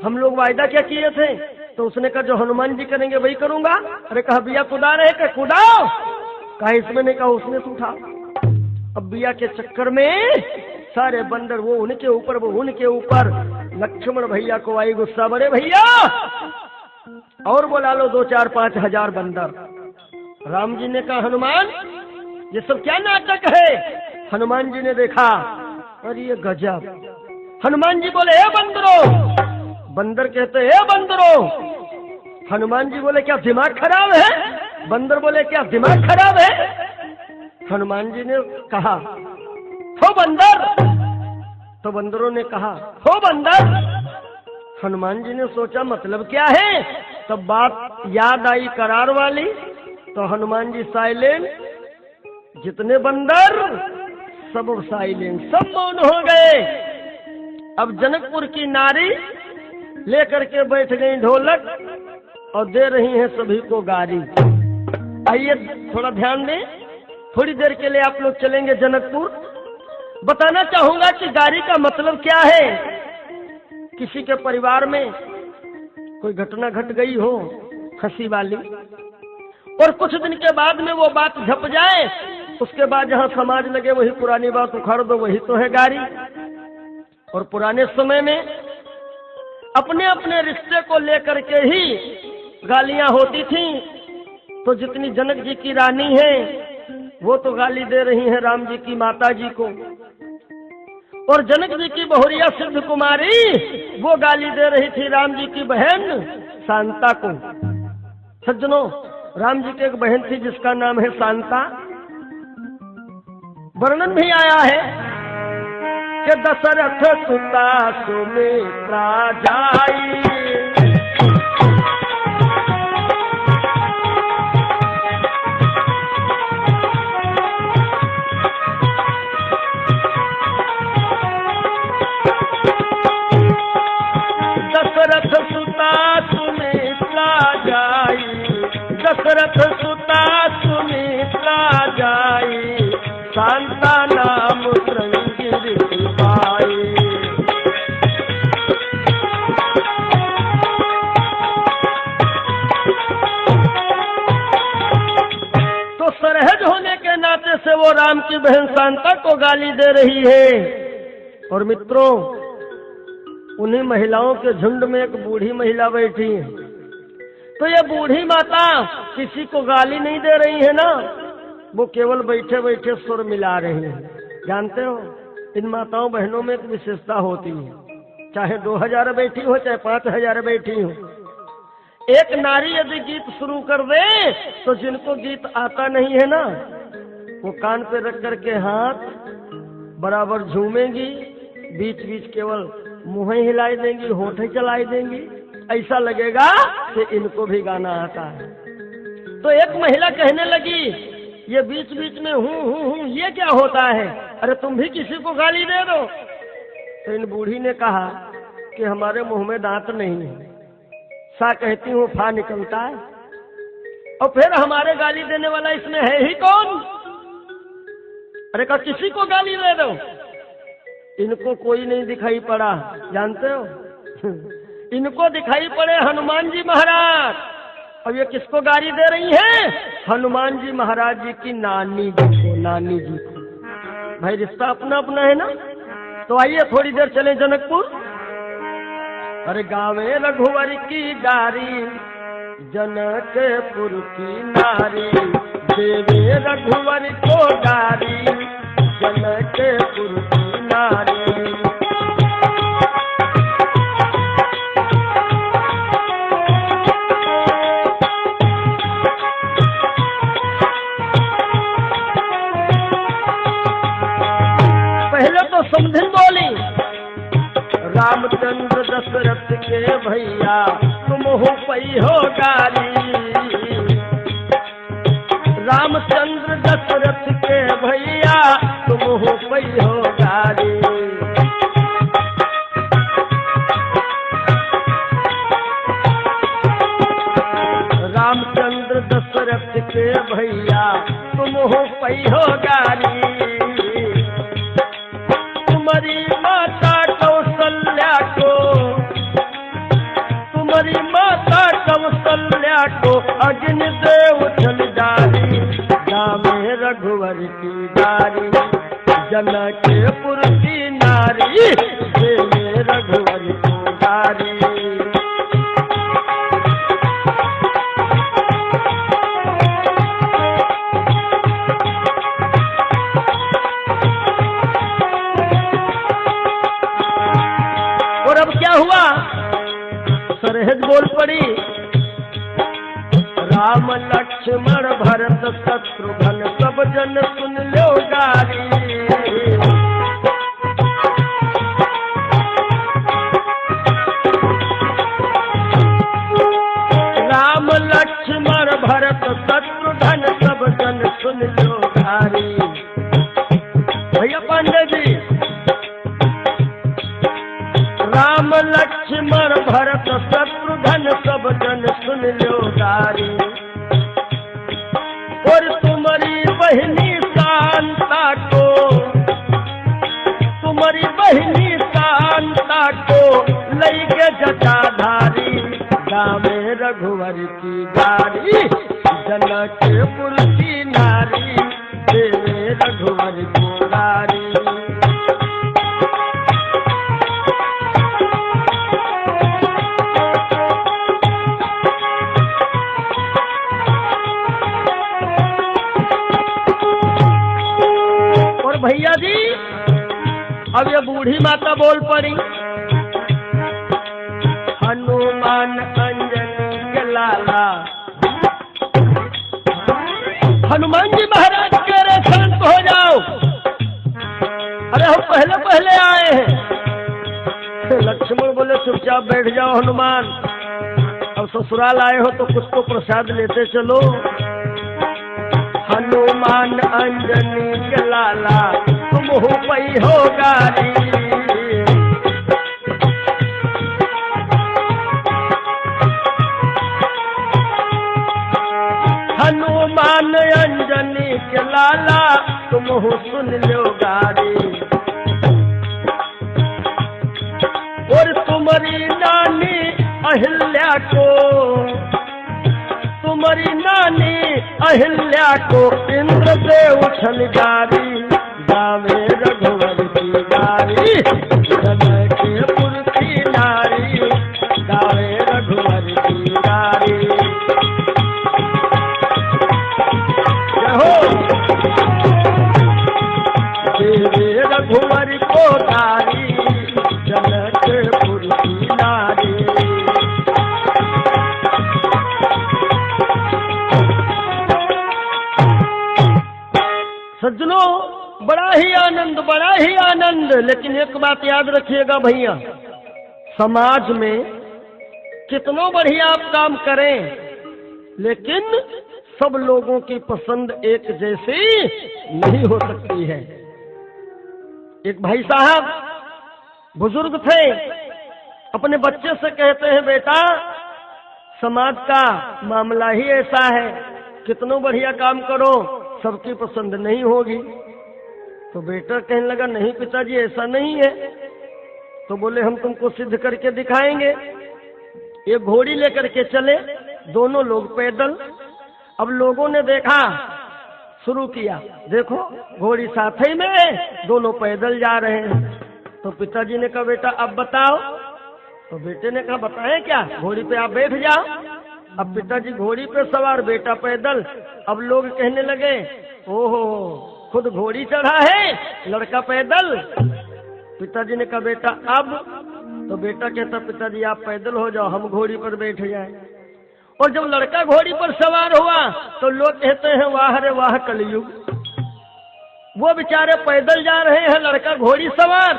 हम लोग वायदा क्या किए थे? तो उसने कहा जो हनुमान जी करेंगे वही करूंगा। अरे कहा बिया कुदा रहे, कहा कुदाओ। कहा इसमें ने कहा उसने से उठा। अब बिया के चक्कर में सारे बंदर वो उनके ऊपर, वो उनके ऊपर। लक्ष्मण भैया को आई गुस्सा, बड़े भैया और बुला लो 2-4-5 हजार बंदर। राम जी ने कहा हनुमान ये सब क्या नाटक है? हनुमान जी ने देखा, अरे ये गजब। हनुमान जी बोले ए बंदरो। बंदर कहते ए बंदरो। हनुमान जी बोले क्या दिमाग खराब है? बंदर बोले क्या दिमाग खराब है? हनुमान जी ने कहा हो बंदर। तो बंदरों ने कहा हो बंदर। हनुमान जी ने सोचा मतलब क्या है, तब बात याद आई करार वाली। तो हनुमान जी साइलेंट, जितने बंदर सब साइलेंट, सब मौन हो गए। अब जनकपुर की नारी लेकर के बैठ गई ढोलक और दे रही हैं सभी को गारी। आइए थोड़ा ध्यान दें, थोड़ी देर के लिए आप लोग चलेंगे जनकपुर। बताना चाहूंगा कि गारी का मतलब क्या है। किसी के परिवार में कोई घटना घट गई हो हंसी वाली, और कुछ दिन के बाद में वो बात झप जाए, उसके बाद जहां समाज लगे वही पुरानी बात उखाड़ दो, वही तो है गारी। और पुराने समय में अपने अपने रिश्ते को लेकर के ही गालियां होती थीं। तो जितनी जनक जी की रानी है वो तो गाली दे रही हैं राम जी की माता जी को, और जनक जी की बहुरिया सिद्ध कुमारी वो गाली दे रही थी राम जी की बहन शांता को। सज्जनों, राम जी की एक बहन थी जिसका नाम है शांता। वर्णन भी आया है कि दशरथ सुता सुमित्रा जाई, दशरथ सुता सुमित्रा जाई, दशरथ सुता सुमित्रा जाई, शांता नाम श्रृंगिरी बाई। तो सरहज होने के नाते से वो राम की बहन शांता को गाली दे रही है। और मित्रों, उन्हीं महिलाओं के झुंड में एक बूढ़ी महिला बैठी है। तो ये बूढ़ी माता किसी को गाली नहीं दे रही है ना, वो केवल बैठे बैठे सुर मिला रही है। जानते हो, इन माताओं बहनों में एक विशेषता होती है, चाहे 2000 बैठी हो चाहे 5000 बैठी हो। एक नारी यदि गीत शुरू कर दे तो जिनको गीत आता नहीं है ना, वो कान पे रख करके हाथ बराबर झूमेंगी, बीच बीच केवल मुंह हिलाई देंगी, होठ चलाई देंगी, ऐसा लगेगा कि इनको भी गाना आता है। तो एक महिला कहने लगी, ये बीच बीच में हूँ ये क्या होता है? अरे तुम भी किसी को गाली दे दो। तो इन बूढ़ी ने कहा कि हमारे मुंह में दांत नहीं है, सा कहती हूँ फा निकलता है, और फिर हमारे गाली देने वाला इसमें है ही कौन? अरे कहा किसी को गाली दे दो। इनको कोई नहीं दिखाई पड़ा, जानते हो इनको दिखाई पड़े हनुमान जी महाराज। अब ये किसको गाली दे रही हैं? हनुमान जी महाराज जी की नानी जी को, नानी जी को। भाई रिश्ता अपना अपना है ना। तो आइए थोड़ी देर चले जनकपुर। अरे गावे रघुवर की गारी, जनकपुर की नारी, देवे रघुवर को गारी, जनकपुर की नारी। पहले तो समझन बोली, रामचंद्र दशरथ के भैया तुम हो पई हो गारी, रामचंद्र दशरथ के भैया तुम हो पई हो गारी। रामचंद्र दशरथ के भैया तुम हो पई हो गारी, तुम्हारी माता कौशल्या को, तुम्हारी माता कौशल्या को अग्निदेव जल डाली, गावे रघुवर की गारी। जनकपुर की नारी देवे रघुवर को गारी। और अब क्या हुआ, सरहद बोल पड़ी, राम लक्ष्मण भरत शत्रुघ्न सब जन सुन लो गारी। राम लक्ष्मण भरत शत्रुघ्न सब जन सुन लो गारी। भैया पांडे जी, राम लक्ष्मण भरत शत्रुघ्न सब जन सुन लो गारी। और तुम्हारी बहनी शांता को, तुम्हारी बहनी शांता को लैके जटाधारी गावे रघुवर की गारी। जनकपुर की नारी देवे रघुवर को गारी। भैया जी, अब ये बूढ़ी माता बोल पड़ी, हनुमान अंजनी के लाला। हनुमान जी महाराज कह रहे शांत हो जाओ, अरे हम पहले पहले आए हैं। लक्ष्मण बोले चुपचाप बैठ जाओ हनुमान, अब ससुराल आए हो तो कुछ तो प्रसाद लेते चलो। हनुमान अंजनी के लाला तुम हो पई हो गारी। हनुमान अंजनी के लाला तुम हो सुन लो गारी। और तुम्हारी नानी अहिल्या को, तुम्हारी नानी अहिल्या को इंद्र से उछल गारी गावे रघुवर की गारी। जनकपुर की नारी गावे रघुवर की गारी। हो देवे रघुवर को गारी जनकपुर की नारी। सज्जनों, बड़ा ही आनंद, बड़ा ही आनंद। लेकिन एक बात याद रखिएगा भैया, समाज में कितना बढ़िया आप काम करें, लेकिन सब लोगों की पसंद एक जैसी नहीं हो सकती है। एक भाई साहब बुजुर्ग थे, अपने बच्चे से कहते हैं, बेटा समाज का मामला ही ऐसा है, कितना बढ़िया काम करो सबकी पसंद नहीं होगी। तो बेटा कहने लगा, नहीं पिताजी ऐसा नहीं है। तो बोले, हम तुमको सिद्ध करके दिखाएंगे। एक घोड़ी लेकर के चले, दोनों लोग पैदल। अब लोगों ने देखा, शुरू किया, देखो घोड़ी साथ ही में, दोनों पैदल जा रहे हैं। तो पिताजी ने कहा, बेटा अब बताओ। तो बेटे ने कहा, बताएं क्या, घोड़ी पे आप बैठ जाओ। अब पिताजी घोड़ी पे सवार, बेटा पैदल। अब लोग कहने लगे, ओहो खुद घोड़ी चढ़ा है, लड़का पैदल। पिताजी ने कहा, बेटा अब। तो बेटा कहता, पिताजी आप पैदल हो जाओ, हम घोड़ी पर बैठ जाए। और जब लड़का घोड़ी पर सवार हुआ तो लोग कहते हैं, वाह रे वाह कलयुग। वो बेचारे पैदल जा रहे हैं, लड़का घोड़ी सवार।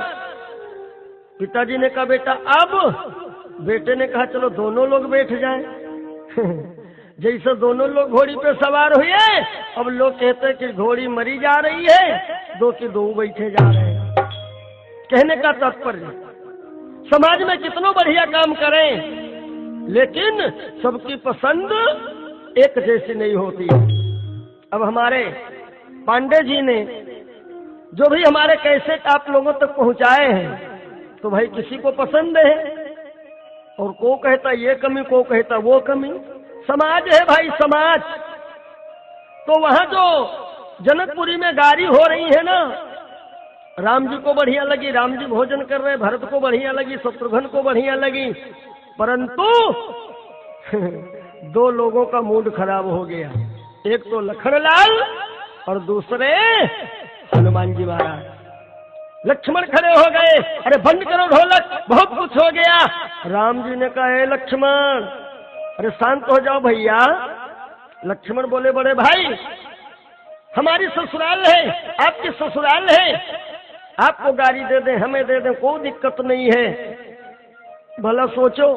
पिताजी ने कहा, बेटा अब। बेटे ने कहा, चलो दोनों लोग बैठ जाएं। जैसे दोनों लोग घोड़ी पे सवार हुए, अब लोग कहते हैं कि घोड़ी मरी जा रही है, दो की दो बैठे जा रहे हैं। कहने का तात्पर्य, समाज में कितना बढ़िया काम करें, लेकिन सबकी पसंद एक जैसी नहीं होती। अब हमारे पांडे जी ने जो भी हमारे कैसेट आप लोगों तक पहुंचाए हैं, तो भाई किसी को पसंद है, और को कहता ये कमी, को कहता वो कमी। समाज है भाई, समाज। तो वहां जो जनकपुरी में गारी हो रही है ना, राम जी को बढ़िया लगी, राम जी भोजन कर रहे, भरत को बढ़िया लगी, शत्रुघ्न को बढ़िया लगी, परंतु दो लोगों का मूड खराब हो गया। एक तो लखनलाल और दूसरे हनुमान जी महाराज। लक्ष्मण खड़े हो गए, अरे बंद करो ढोलक, बहुत कुछ हो गया। राम जी ने कहा, हे लक्ष्मण, अरे शांत हो जाओ भैया। लक्ष्मण बोले, बड़े भाई हमारी ससुराल है, आपकी ससुराल है, आपको गाड़ी दे दें, हमें दे दें, कोई दिक्कत नहीं है। भला सोचो,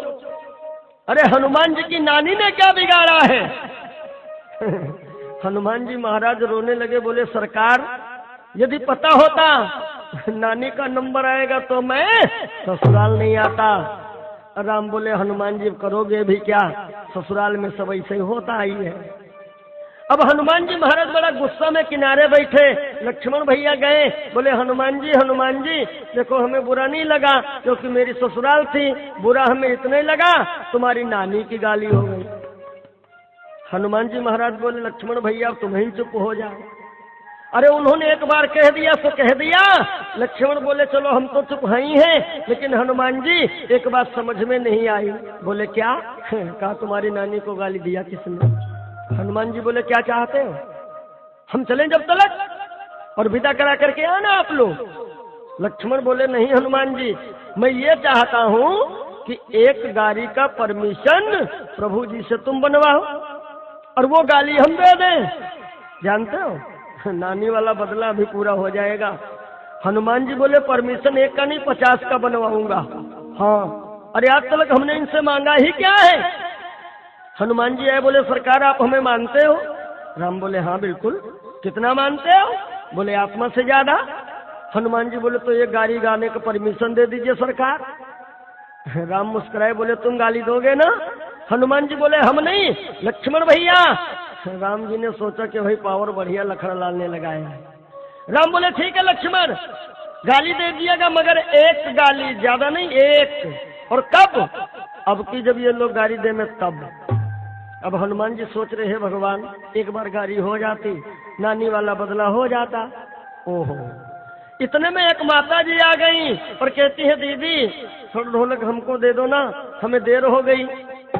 अरे हनुमान जी की नानी ने क्या बिगाड़ा है? हनुमान जी महाराज रोने लगे, बोले सरकार यदि पता होता नानी का नंबर आएगा तो मैं ससुराल नहीं आता। राम बोले, हनुमान जी करोगे भी क्या, ससुराल में सब ऐसे ही होता ही है। अब हनुमान जी महाराज बड़ा गुस्सा में किनारे बैठे। लक्ष्मण भैया गए, बोले हनुमान जी देखो हमें बुरा नहीं लगा क्योंकि मेरी ससुराल थी, बुरा हमें इतने लगा तुम्हारी नानी की गाली हो गई। हनुमान जी महाराज बोले, लक्ष्मण भैया तुम ही चुप हो जाओ। अरे उन्होंने एक बार कह दिया सो कह दिया। लक्ष्मण बोले, चलो हम तो चुप ही हैं, लेकिन हनुमान जी एक बात समझ में नहीं आई। बोले क्या? कहा तुम्हारी नानी को गाली दिया किसने? हनुमान जी बोले, क्या चाहते हो, हम चलें जब तलक और विदा करा करके आना आप लोग? लक्ष्मण बोले, नहीं हनुमान जी, मैं ये चाहता हूँ कि एक गाड़ी का परमिशन प्रभु जी से तुम बनवाओ और वो गाली हम दे दें। जानते हो नानी वाला बदला भी पूरा हो जाएगा। हनुमान जी बोले, परमिशन एक का नहीं 50 का बनवाऊंगा। हाँ, अरे आज तक हमने इनसे मांगा ही क्या है? हनुमान जी आए, बोले सरकार आप हमें मानते हो? राम बोले, हाँ बिल्कुल। कितना मानते हो? बोले आत्मा से ज्यादा। हनुमान जी बोले, तो ये गाली गाने का परमिशन दे दीजिए सरकार। राम मुस्कुराए, बोले तुम गाली दोगे ना? हनुमान जी बोले, हम नहीं, लक्ष्मण भैया। राम जी ने सोचा कि भाई पावर बढ़िया लखनलाल ने लगाया है। राम बोले, ठीक है लक्ष्मण, गाली दे दिएगा, मगर एक गाली, ज्यादा नहीं, एक। और कब? अब की जब ये लोग गाली दे में तब। अब हनुमान जी सोच रहे हैं, भगवान एक बार गाली हो जाती, नानी वाला बदला हो जाता। ओहो, इतने में एक माता जी आ गई और कहती है, दीदी थोड़ा ढोलक हमको दे दो ना, हमें देर हो गई।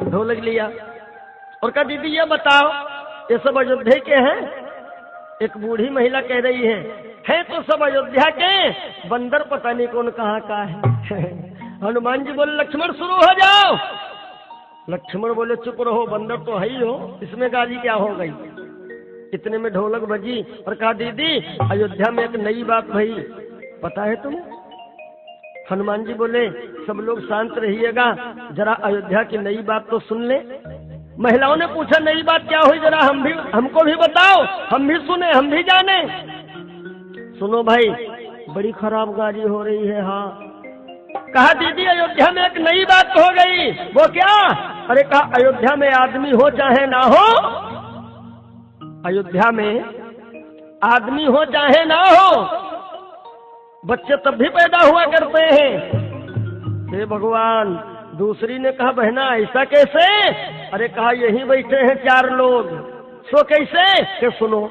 ढोलक लिया और कहा, दीदी ये बताओ ये सब अयोध्या के हैं? एक बूढ़ी महिला कह रही है तो सब अयोध्या के, बंदर पता नहीं कौन कहाँ का है। हनुमान जी बोले, लक्ष्मण शुरू हो जाओ। लक्ष्मण बोले, चुप रहो, बंदर तो है ही हो, इसमें गाली क्या हो गई? इतने में ढोलक बजी और कहा, दीदी अयोध्या में एक नई बात भई, पता है तुम्हें? हनुमान जी बोले, सब लोग शांत रहिएगा, जरा अयोध्या की नई बात तो सुन ले। महिलाओं ने पूछा, नई बात क्या हुई, जरा हमको भी बताओ, हम भी सुने, हम भी जाने। सुनो भाई, बड़ी खराब गाली हो रही है। हाँ, कहा दीदी अयोध्या में एक नई बात हो गई। वो क्या? अरे कहा, अयोध्या में आदमी हो चाहे ना हो, अयोध्या में आदमी हो चाहे ना हो, बच्चे तब भी पैदा हुआ करते हैं। हे भगवान। दूसरी ने कहा, बहना ऐसा कैसे? अरे कहा, यहीं बैठे हैं 4 लोग। सो कैसे? कि सुनो,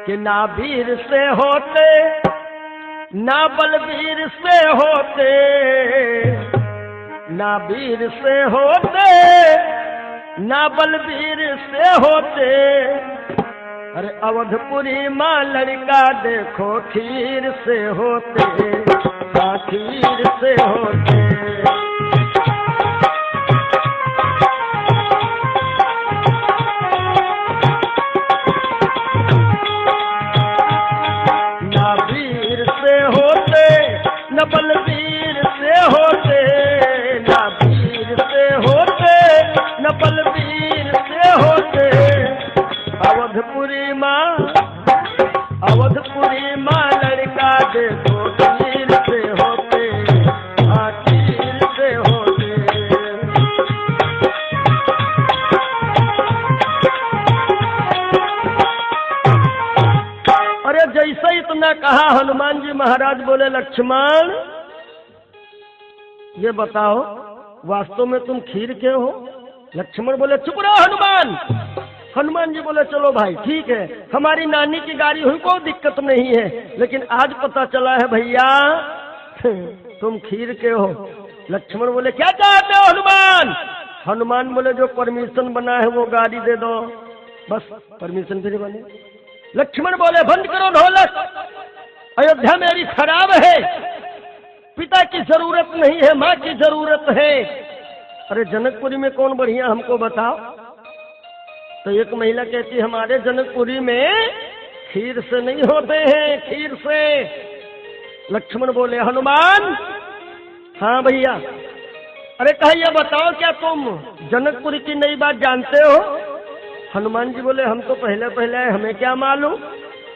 कि ना वीर से होते ना बलवीर से होते, ना वीर से होते ना बलवीर से होते। अरे अवधपुरी माँ लड़का देखो खीर से होते, हाँ खीर से होते। ना वीर से होते न बलवीर से होते, ना वीर से होते न बलवीर से होते। अवधपुरी माँ लड़का देखो खीर से होते, हाँ खीर से होते। अरे जैसे इतना कहा, हनुमान जी महाराज बोले, लक्ष्मण ये बताओ वास्तव में तुम खीर के हो? लक्ष्मण बोले, चुप रहो हनुमान, हनुमान जी बोले चलो भाई ठीक है, हमारी नानी की गाड़ी हुई कोई दिक्कत नहीं है, लेकिन आज पता चला है भैया तुम खीर के हो। लक्ष्मण बोले क्या चाहते हो हनुमान? हनुमान बोले जो परमिशन बना है वो गाड़ी दे दो, बस परमिशन फिर बने। लक्ष्मण बोले बंद करो ढोलक, अयोध्या मेरी खराब है, पिता की जरूरत नहीं है, माँ की जरूरत है। अरे जनकपुरी में कौन बढ़िया हमको बताओ। तो एक महिला कहती हमारे जनकपुरी में खीर से नहीं होते हैं, खीर से। लक्ष्मण बोले हनुमान हाँ भैया। अरे कहा यह बताओ क्या तुम जनकपुरी की नई बात जानते हो? हनुमान जी बोले हम तो पहले पहले आए, हमें क्या मालूम।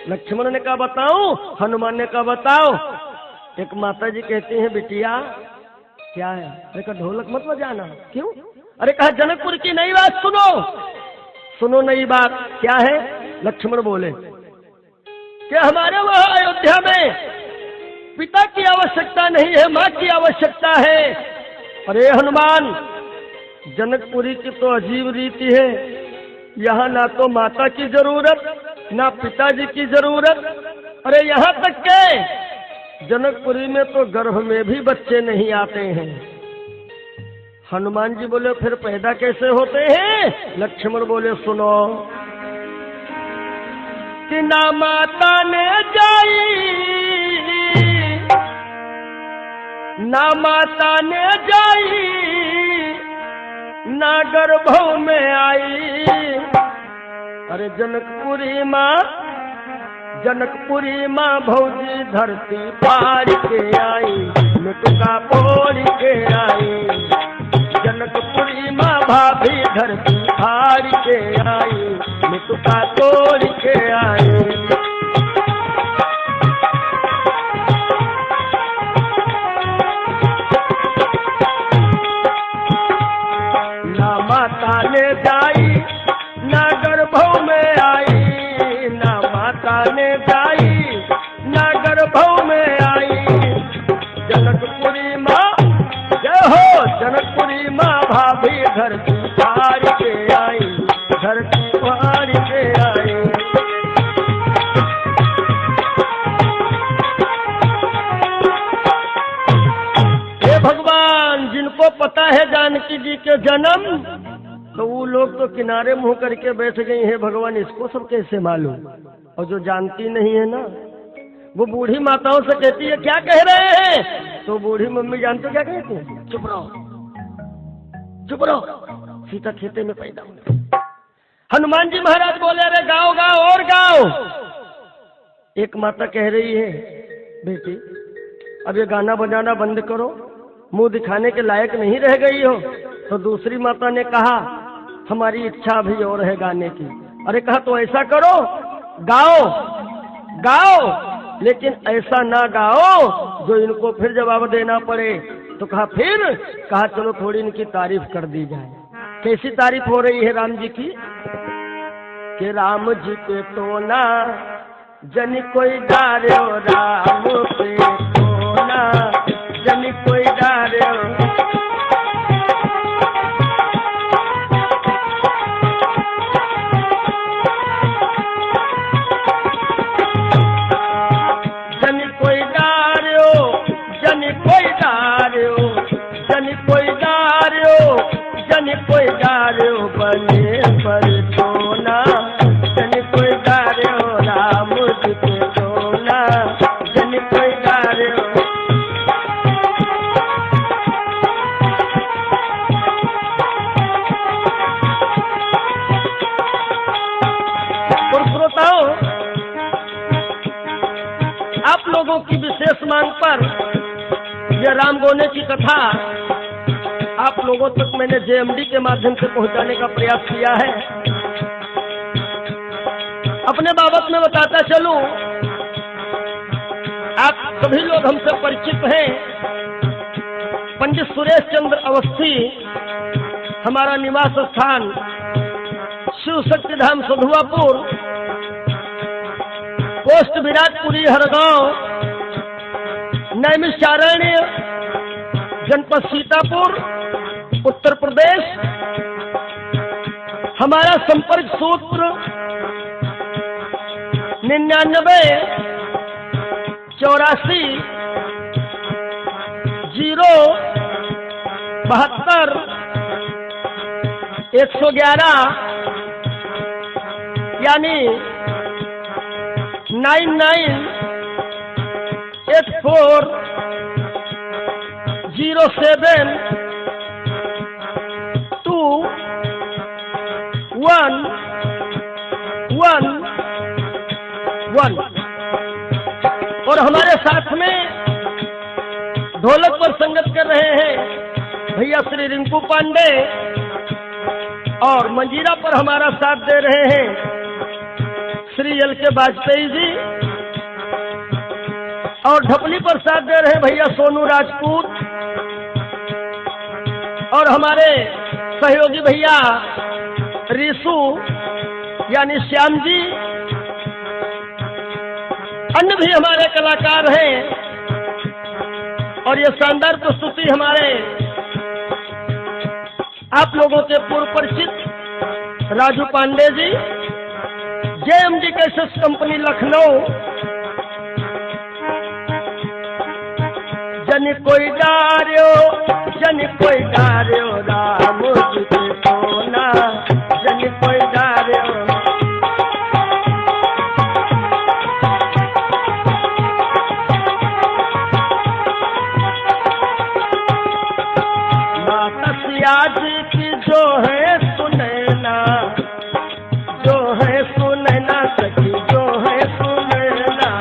लक्ष्मण ने कहा बताऊं? हनुमान ने कहा बताओ। एक माता जी कहती हैं बिटिया क्या है? अरे कहा ढोलक मत बजाना। क्यों? अरे कहा जनकपुर की नई बात सुनो। सुनो नई बात क्या है? लक्ष्मण बोले कि हमारे वहां अयोध्या में पिता की आवश्यकता नहीं है, माँ की आवश्यकता है। अरे हनुमान जनकपुरी की तो अजीब रीति है, यहाँ ना तो माता की जरूरत ना पिताजी की जरूरत। अरे यहाँ तक के जनकपुरी में तो गर्भ में भी बच्चे नहीं आते हैं। हनुमान जी बोले फिर पैदा कैसे होते हैं? लक्ष्मण बोले सुनो कि ना माता ने जाई, ना माता ने जाई, ना गर्भों में आई। अरे जनकपुरी माँ, जनकपुरी माँ भौजी धरती फाड़ के आई, मिटुका फोड़ के आई। जनकपुरी माँ भाभी धरती फाड़ के आई, मिटुका तोड़ के आई। ना माता ने जाई, ना गर्भों में आई, ना माता ने जाई, ना गर्भों में आई। जनकपुरी माँ जय हो, जनकपुरी माँ भाभी धरती फाड़ के आई, धरती फाड़ के आई। हे भगवान, जिनको पता है जानकी जी के जन्म, तो वो लोग तो किनारे मुंह करके बैठ गई हैं भगवान इसको सब कैसे मालूम। और जो जानती नहीं है ना वो बूढ़ी माताओं से कहती है क्या कह रहे हैं? तो बूढ़ी मम्मी जानते क्या कहती है? चुप रहो, चुप रहो, सीता खेते में पैदा हुई। हनुमान जी महाराज बोले अरे गाओ गाओ और गाओ। एक माता कह रही है बेटी अब ये गाना बजाना बंद करो, मुंह दिखाने के लायक नहीं रह गई हो। तो दूसरी माता ने कहा हमारी इच्छा भी और है गाने की। अरे कहा तो ऐसा करो गाओ गाओ, लेकिन ऐसा ना गाओ जो इनको फिर जवाब देना पड़े। तो कहा फिर? कहा चलो थोड़ी इनकी तारीफ कर दी जाए। कैसी तारीफ हो रही है राम जी की? कि राम जी पे तो ना जन कोई डारो, राम पे तो ना जन कोई डारो। कोई डारो बने पर सोना, जन कोई डारो राम जी के सोना, जन कोई डारो। और श्रोताओं, आप लोगों की विशेष मांग पर यह राम गोने की कथा आप लोगों तक मैंने जेएमडी के माध्यम से पहुंचाने का प्रयास किया है। अपने बाबत में बताता चलूं, आप सभी लोग हमसे परिचित हैं। पंडित सुरेश चंद्र अवस्थी हमारा निवास स्थान शिव शक्ति धाम सधुआपुर, पोस्ट विराटपुरी हरगांव, नैमिषारण्य, जनपद सीतापुर, उत्तर प्रदेश। हमारा संपर्क सूत्र 99 84 0 72 111 यानी 9984 07 2 1 1 1। और हमारे साथ में ढोलक पर संगत कर रहे हैं भैया श्री रिंकू पांडे, और मंजीरा पर हमारा साथ दे रहे हैं श्री एल के वाजपेयी जी, और ढपली पर साथ दे रहे हैं भैया सोनू राजपूत, और हमारे सहयोगी भैया रिसू यानी श्याम जी, अन्य भी हमारे कलाकार हैं। और ये शानदार प्रस्तुति हमारे आप लोगों के पूर्व परिचित Raju Pandey ji, JMG cassettes company Lucknow. जन कोई डार्यो राम जी सोना, जन कोई डार्यो आज की जो है सुनैना, जो है सुनैना सखी, जो है सुनैना।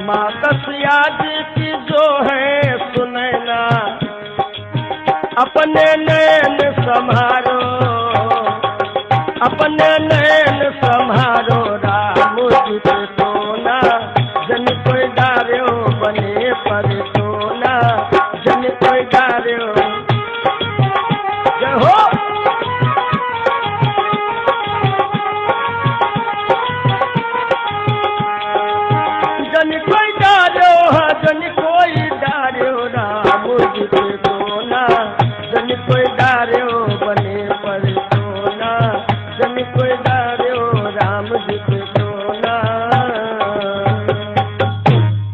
माँ कसियाज की जो है सुनैना, अपने नैन संभारो, अपने नैन संभारो राम जी के सोना, जन कोई डार्यो बने पर सोना, जन कोई डार्यो। जय हो। जन कोई डार्यो, जन कोई डार्यो राम जी के सोना, जन कोई डार्यो बने पर सोना, जन कोई डार्यो राम जी के सोना।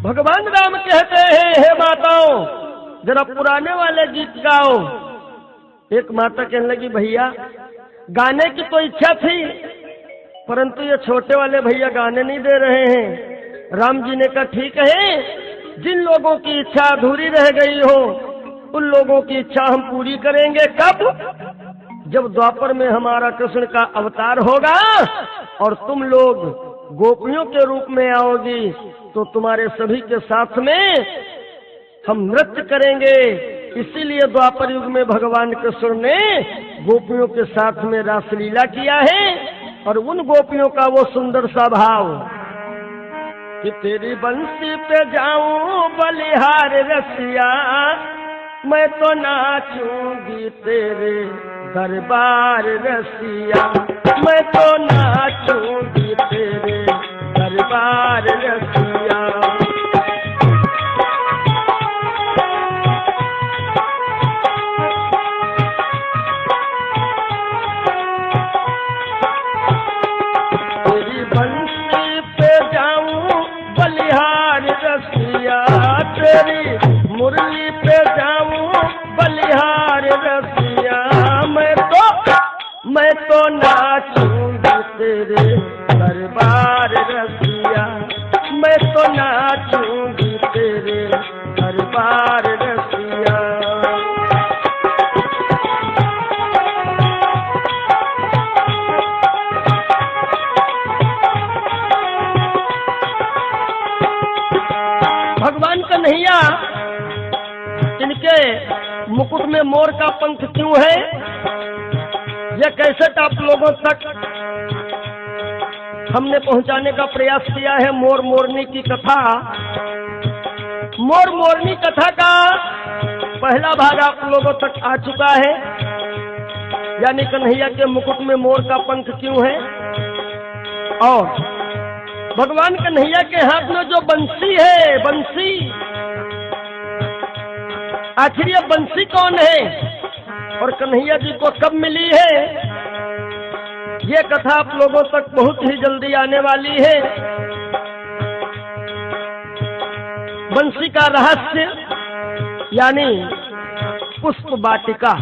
भगवान राम कहते हैं, हे माताओं जरा पुराने वाले गीत गाओ। एक माता कहने लगी, भैया गाने की तो इच्छा थी, परंतु ये छोटे वाले भैया गाने नहीं दे रहे हैं। राम जी ने कहा, ठीक है, जिन लोगों की इच्छा अधूरी रह गई हो उन लोगों की इच्छा हम पूरी करेंगे। कब? जब द्वापर में हमारा कृष्ण का अवतार होगा और तुम लोग गोपियों के रूप में आओगी, तो तुम्हारे सभी के साथ में हम नृत्य करेंगे। इसीलिए द्वापर युग में भगवान कृष्ण ने गोपियों के साथ में रासलीला किया है। और उन गोपियों का वो सुंदर सा भाव कि तेरी बंसी पे जाऊं बलिहार रसिया, मैं तो नाचूंगी तेरे दरबार रसिया, मैं तो नाचूंगी तेरे दरबार रसिया। तेरी बंसी पे जाऊं बलिहार रसिया, तेरी मुरली पे जाऊं बलिहार रसिया, मैं तो नाचूंगी तेरे दरबार रसिया, मैं तो नाचूंगी तेरे दरबार रसिया। भगवान कन्हैया, इनके मुकुट में मोर का पंख क्यों है? यह कैसेट आप लोगों तक हमने पहुंचाने का प्रयास किया है। मोर मोरनी की कथा, मोर मोरनी कथा का पहला भाग आप लोगों तक आ चुका है, यानी कन्हैया के मुकुट में मोर का पंख क्यों है। और भगवान कन्हैया के हाथ में जो बंसी है, बंसी आखिर ये बंसी कौन है और कन्हैया जी को कब मिली है, ये कथा आप लोगों तक बहुत ही जल्दी आने वाली है। बंसी का रहस्य यानी पुष्प वाटिका,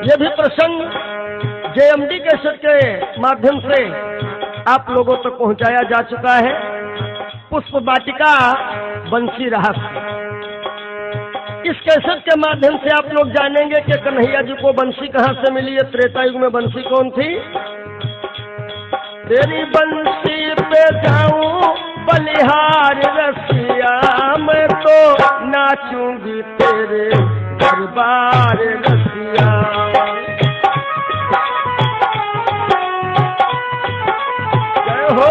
यह भी प्रसंग जेएमडी कैसेट के माध्यम से आप लोगों तक पहुंचाया जा चुका है। पुष्प वाटिका बंसी रहस्य, इस कैसेट के माध्यम से आप लोग जानेंगे कि कन्हैया जी को बंसी कहां से मिली है। त्रेता युग में बंसी कौन थी। तेरी बंसी पे जाऊं बलिहार रसिया, मैं तो नाचूंगी तेरे दरबार रसिया। जय हो।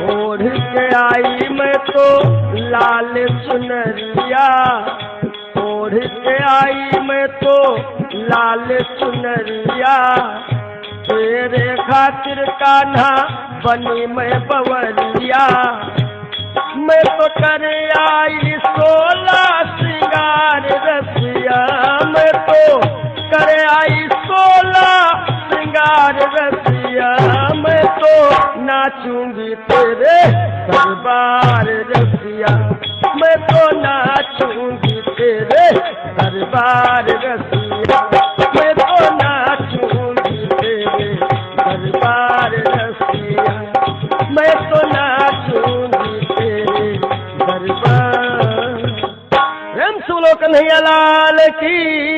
ओढ़ के आई मैं तो लाल चुनरिया, ओढ़ के आई मैं तो लाल चुनरिया, तेरे खातिर कान्हा बनी मैं बवरिया। मैं तो करे आई 16 श्रृंगार रसिया, मैं तो करे आई 16 श्रृंगार रसिया, मैं तो नाचूंगी तेरे दरबार रसिया, मैं तो नाचूंगी तेरे दरबार रसिया, मैं तो नाचूंगी तेरे दरबार रसिया, मैं तो नाचूंगी तेरे दरबार। प्रेम से बोलो कन्हैया लाल की।